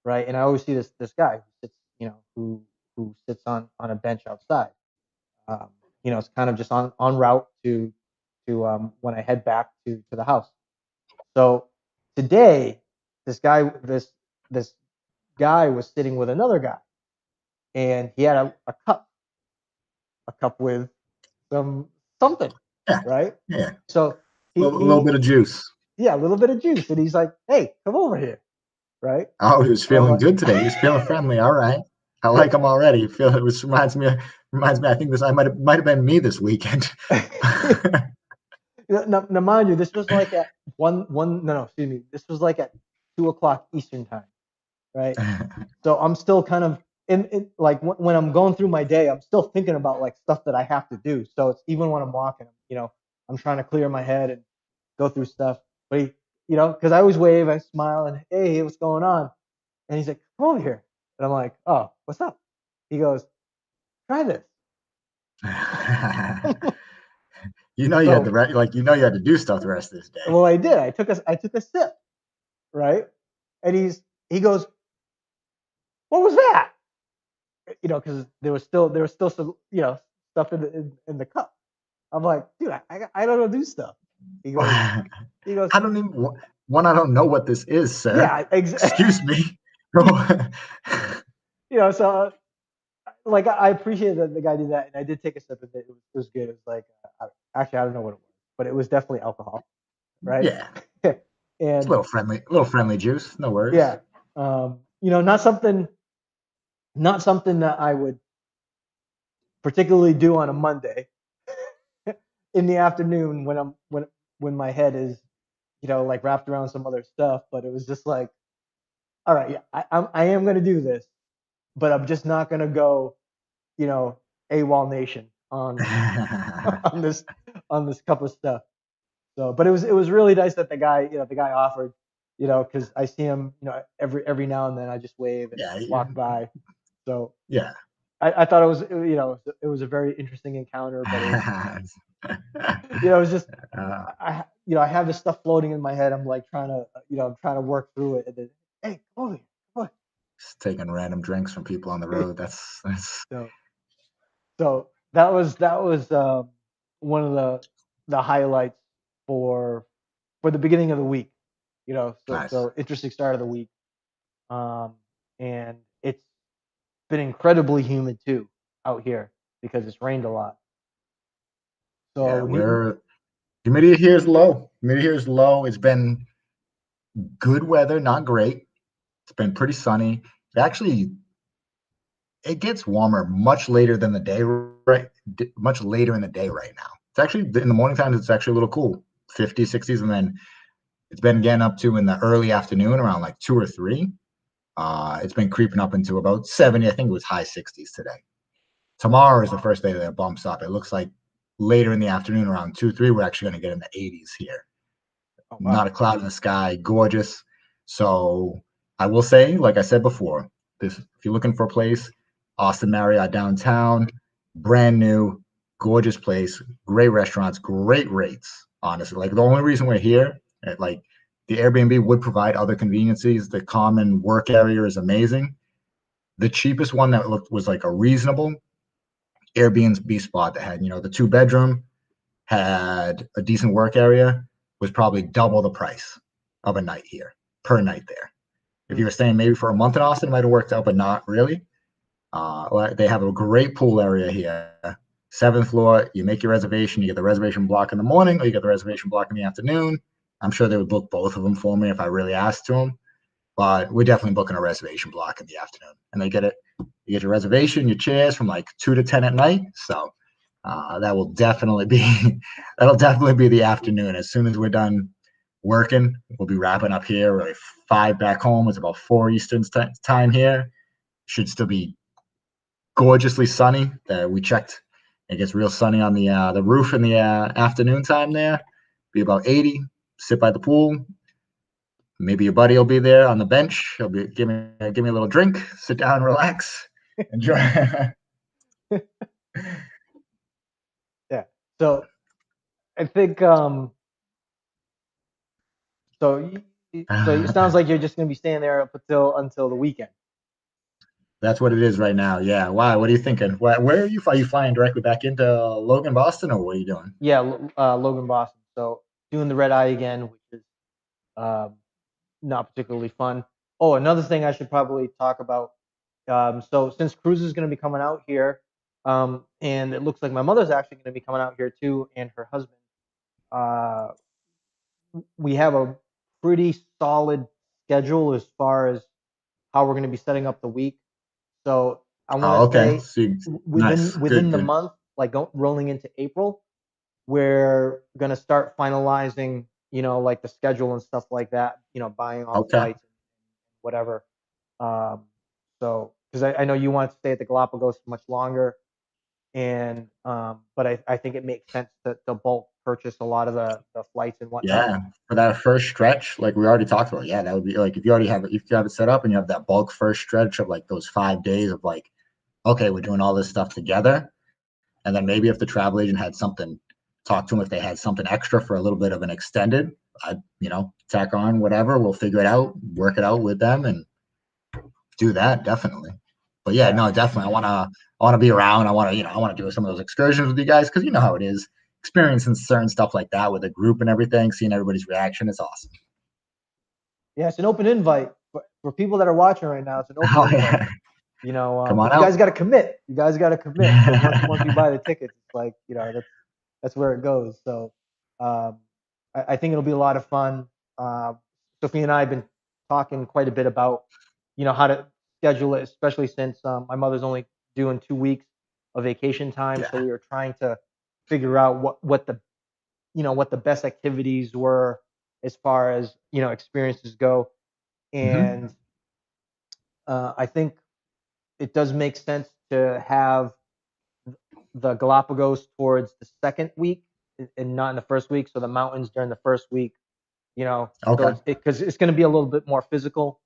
right? And I always see this guy who sits, who sits on a bench outside. Um, it's kind of just on route to when I head back to the house. So today, this guy was sitting with another guy, and he had a cup with something, Yeah, right? yeah. So A little bit of juice. yeah, a little bit of juice, and he's like, "Hey, come over here," right? Oh, he was feeling good today. He was feeling friendly. All right, I like him already. It reminds me. I think this I might have been me this weekend. Now, mind you, this was like at no, excuse me. This was like at 2 o'clock Eastern time, right? So I'm still kind of in like when I'm going through my day, I'm still thinking about like stuff that I have to do. So it's even when I'm walking, I'm trying to clear my head and go through stuff. But because I always wave, I smile, and hey, what's going on? And he's like, come over here. And I'm like, oh, what's up? He goes, try this. You had you had to do stuff the rest of this day. Well, I did. I took a sip, right? And he goes, what was that? Because there was still some stuff in the cup. I'm like, dude, I don't do stuff. He goes, I don't even I don't know what this is, sir. Yeah, excuse me. So like I appreciate that the guy did that, and I did take a sip of it. It was good. It was like actually I don't know what it was, but it was definitely alcohol, right? Yeah. And it's a little friendly juice. No worries. Yeah. Not something that I would particularly do on a Monday in the afternoon when my head is, like wrapped around some other stuff. But it was just like, all right, yeah, I am going to do this, but I'm just not going to go, AWOL Nation on on this cup of stuff. So, but it was really nice that the guy offered, because I see him, every now and then. I just wave and walk by. So yeah, I thought it was, it was a very interesting encounter, but it was just, I have this stuff floating in my head. I'm like trying to work through it, and then, hey, come over here, come on. Just taking random drinks from people on the road. That's so that was one of the highlights for the beginning of the week. Nice. So interesting start of the week. And it's been incredibly humid too out here because it's rained a lot. So humidity here is low. It's been good weather, not great. It's been pretty sunny. It gets warmer much later than the day, right? Much later in the day right now. It's actually in the morning times. It's actually a little cool, 50s, 60s, and then it's been getting up to in the early afternoon around like 2 or 3. It's been creeping up into about 70. I think it was high 60s today. Tomorrow is the first day that it bumps up. It looks like later in the afternoon around 2, 3, we're actually going to get in the 80s here. Oh, wow. Not a cloud in the sky, gorgeous. So I will say, like I said before, if you're looking for a place, Austin Marriott downtown, brand new, gorgeous place, great restaurants, great rates. Honestly, like the only reason we're here, like the Airbnb would provide other conveniences. The common work area is amazing. The cheapest one that was like a reasonable Airbnb spot that had, the 2-bedroom, had a decent work area, was probably double the price of a night here per night there. If you were staying maybe for a month in Austin, it might have worked out, but not really. They have a great pool area here. 7th floor, you make your reservation, you get the reservation block in the morning, or you get the reservation block in the afternoon. I'm sure they would book both of them for me if I really asked to them. But we're definitely booking a reservation block in the afternoon. And you get your reservation, your chairs from like 2 to 10 at night. So That will definitely be that'll definitely be the afternoon. As soon as we're done working, we'll be wrapping up here. We're like 5 back home. It's about 4 Eastern time here. Should still be gorgeously sunny. We checked. It gets real sunny on the roof in the afternoon time there. Be about 80. Sit by the pool. Maybe your buddy will be there on the bench. He'll be give me a little drink. Sit down, relax, enjoy. Yeah. So I think so it sounds like you're just gonna be staying there up until the weekend. That's what it is right now. Yeah. Why? What are you thinking? Where are you? Are you flying directly back into Logan, Boston, or what are you doing? Yeah, Logan, Boston. So doing the red eye again, which is um, not particularly fun. Oh, another thing I should probably talk about. So since Cruise is going to be coming out here, and it looks like my mother's actually going to be coming out here too, and her husband. Uh, we have a pretty solid schedule as far as how we're going to be setting up the week. So I want Oh, to okay. say So nice. within Good. the Good. month, like rolling into April, we're going to start finalizing, like the schedule and stuff like that, buying all the Okay. flights and whatever. Um, so, because I know you want to stay at the Galapagos much longer, and but I think it makes sense to bulk purchase a lot of the flights and whatnot. Yeah. For that first stretch, like we already talked about, yeah, that would be like if you already have it, if you have it set up and you have that bulk first stretch of like those 5 days of like, okay, we're doing all this stuff together. And then maybe if the travel agent had something, talk to them if they had something extra for a little bit of an extended, I'd, tack on whatever. We'll figure it out, work it out with them and do that definitely. But yeah, Yeah. no, definitely. I wanna be around. I wanna do some of those excursions with you guys because you know how it is. Experiencing certain stuff like that with a group and everything, seeing everybody's reaction is awesome. Yeah, it's an open invite for people that are watching right now. It's an open Oh invite. yeah. Come on But you out. guys got to commit. You guys got to commit because once we buy the tickets, it's like that's where it goes. So um, I think it'll be a lot of fun. Sophie and I have been talking quite a bit about how to schedule it, especially since my mother's only doing 2 weeks of vacation time. So Yeah. we were trying to figure out what the best activities were as far as experiences go, Hmm. and I think it does make sense to have the Galapagos towards the second week and not in the first week. So the mountains during the first week, so Okay. it's because it's going to be a little bit more physical.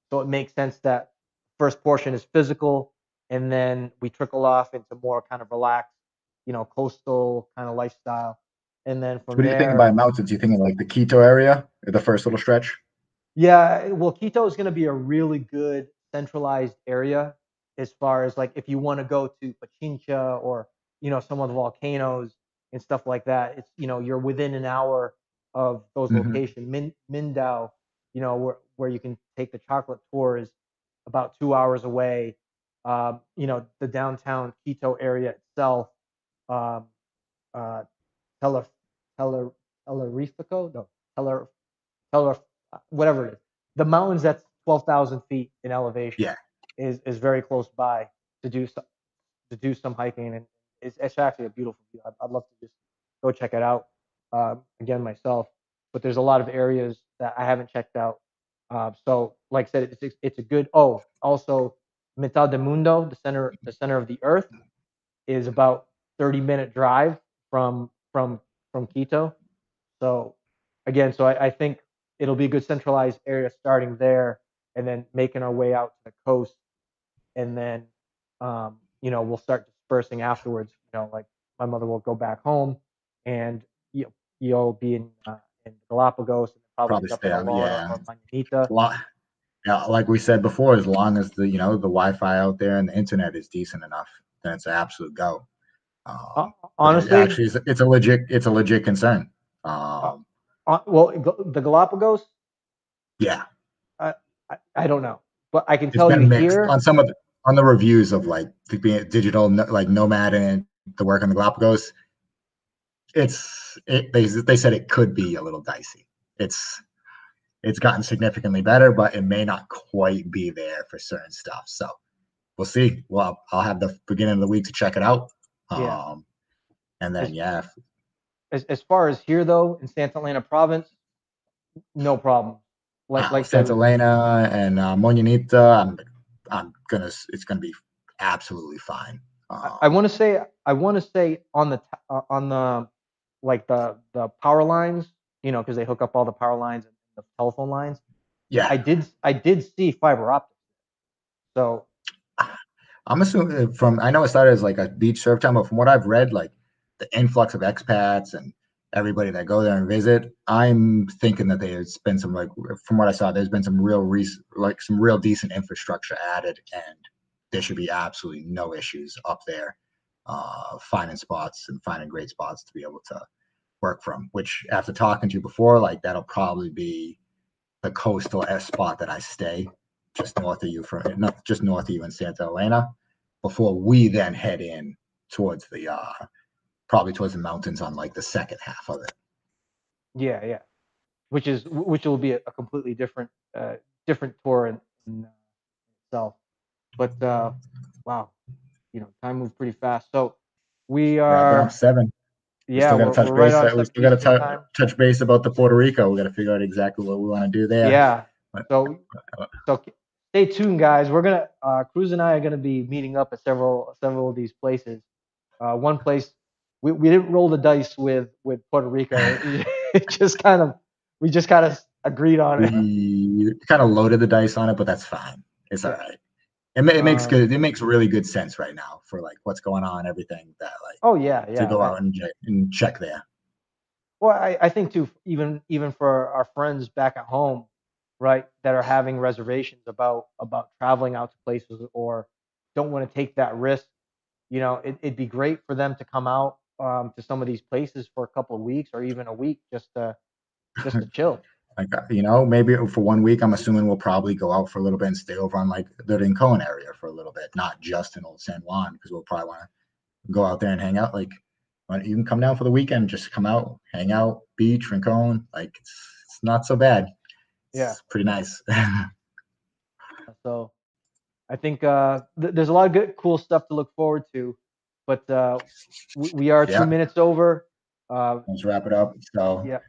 So it makes sense that first portion is physical, and then we trickle off into more kind of relaxed, coastal kind of lifestyle, and then So from what are you thinking there, by mountains? You thinking like the Quito area, the first little stretch? yeah, well, Quito is going to be a really good centralized area as far as like if you want to go to Pichincha or some of the volcanoes and stuff like that. It's you're within an hour of those Hmm. locations. Mindao, where you can take the chocolate tour is about 2 hours away. The downtown Quito area itself, um, uh, Tele, Tele, Telerifico, no, Teler, Teler, whatever it is. The mountains that's 12,000 feet in elevation Yeah. is very close by to do some hiking, and it's actually a beautiful view. I'd love to just go check it out again myself. But there's a lot of areas that I haven't checked out. So, like I said, it's a good. Oh, also, Mitad de Mundo, the center of the Earth, is about 30-minute drive from Quito. So again, I think it'll be a good centralized area starting there and then making our way out to the coast, and then we'll start dispersing afterwards. Like my mother will go back home, and you'll be in Galapagos and probably Probably end up in stay out. Alon Yeah. or Manita. Yeah, like we said before, as long as the Wi-Fi out there and the internet is decent enough, then it's an absolute go. But it Honestly, actually is it's a legit concern. uh, Um, well, the Galapagos, yeah, I, I don't know, but I can it's tell you been mixed here. on on the reviews of like being digital like nomad and the work on the Galapagos. They said it could be a little dicey. It's it's gotten significantly better, but it may not quite be there for certain stuff. So we'll see. Well, I'll have the beginning of the week to check it out. Yeah. Um, And then, yeah, As far as here though, in Santa Elena province, no problem. Like I Santa said, Elena and Mononita, it's gonna be absolutely fine. I want to say on the like the power lines, because they hook up all the power lines and the telephone lines. Yeah, I did see fiber optics. So I'm assuming I know it started as like a beach surf town, but from what I've read, like the influx of expats and everybody that go there and visit, I'm thinking that there's been some, like, from what I saw, there's been some some real decent infrastructure added, and there should be absolutely no issues up there, finding spots and finding great spots to be able to work from. Which, after talking to you before, like, that'll probably be the coastal S spot that I stay, just north of you, not just north of you in Santa Elena, before we then head in towards the probably towards the mountains on like the second half of it. yeah, yeah, which will be a completely different tour in itself. But wow, time moves pretty fast. So we Wrapping up are, 7. We yeah, still got to touch we're right base. on We 7 still got Eastern to time. touch base about the Puerto Rico. We got to figure out exactly what we want to do there. Yeah. But, So stay tuned, guys. We're gonna Cruz and I are gonna be meeting up at several of these places. One place we didn't roll the dice with Puerto Rico. It just kind of we just kind of agreed on it. we kind of loaded the dice on it, but that's fine. It's all Yeah. right. It makes Um, good. It makes really good sense right now for like what's going on, everything that, like, oh yeah, to yeah. go out and check there. Well, I think too, even for our friends back at home, right, that are having reservations about traveling out to places or don't want to take that risk. It'd be great for them to come out to some of these places for a couple of weeks or even a week just to chill. Like, maybe for 1 week, I'm assuming we'll probably go out for a little bit and stay over on like the Rincon area for a little bit, not just in Old San Juan, because we'll probably want to go out there and hang out. Like, you can come down for the weekend, just come out, hang out, beach, Rincon. Like, it's not so bad. Yeah. It's pretty nice. So I think there's a lot of good, cool stuff to look forward to. But we are two Yeah, minutes over. let's wrap it up. So, Yeah.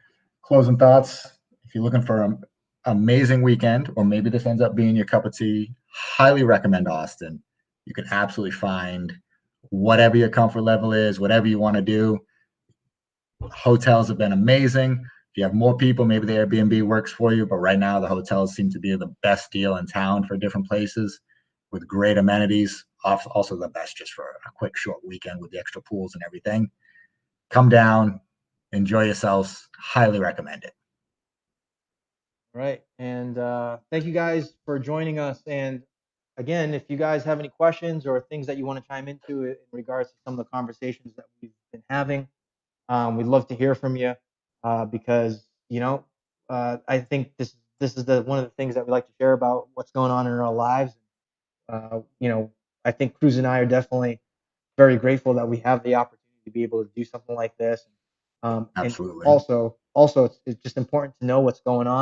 closing thoughts. If you're looking for an amazing weekend, or maybe this ends up being your cup of tea, highly recommend Austin. You can absolutely find whatever your comfort level is, whatever you want to do. Hotels have been amazing. If you have more people, maybe the Airbnb works for you. But right now, the hotels seem to be the best deal in town for different places with great amenities. Also, the best just for a quick, short weekend with the extra pools and everything. Come down, enjoy yourselves. Highly recommend it. Right. And thank you guys for joining us. And again, if you guys have any questions or things that you want to chime into in regards to some of the conversations that we've been having, we'd love to hear from you because I think this is the one of the things that we like to share about what's going on in our lives. I think Cruz and I are definitely very grateful that we have the opportunity to be able to do something like this. And Absolutely. also it's just important to know what's going on.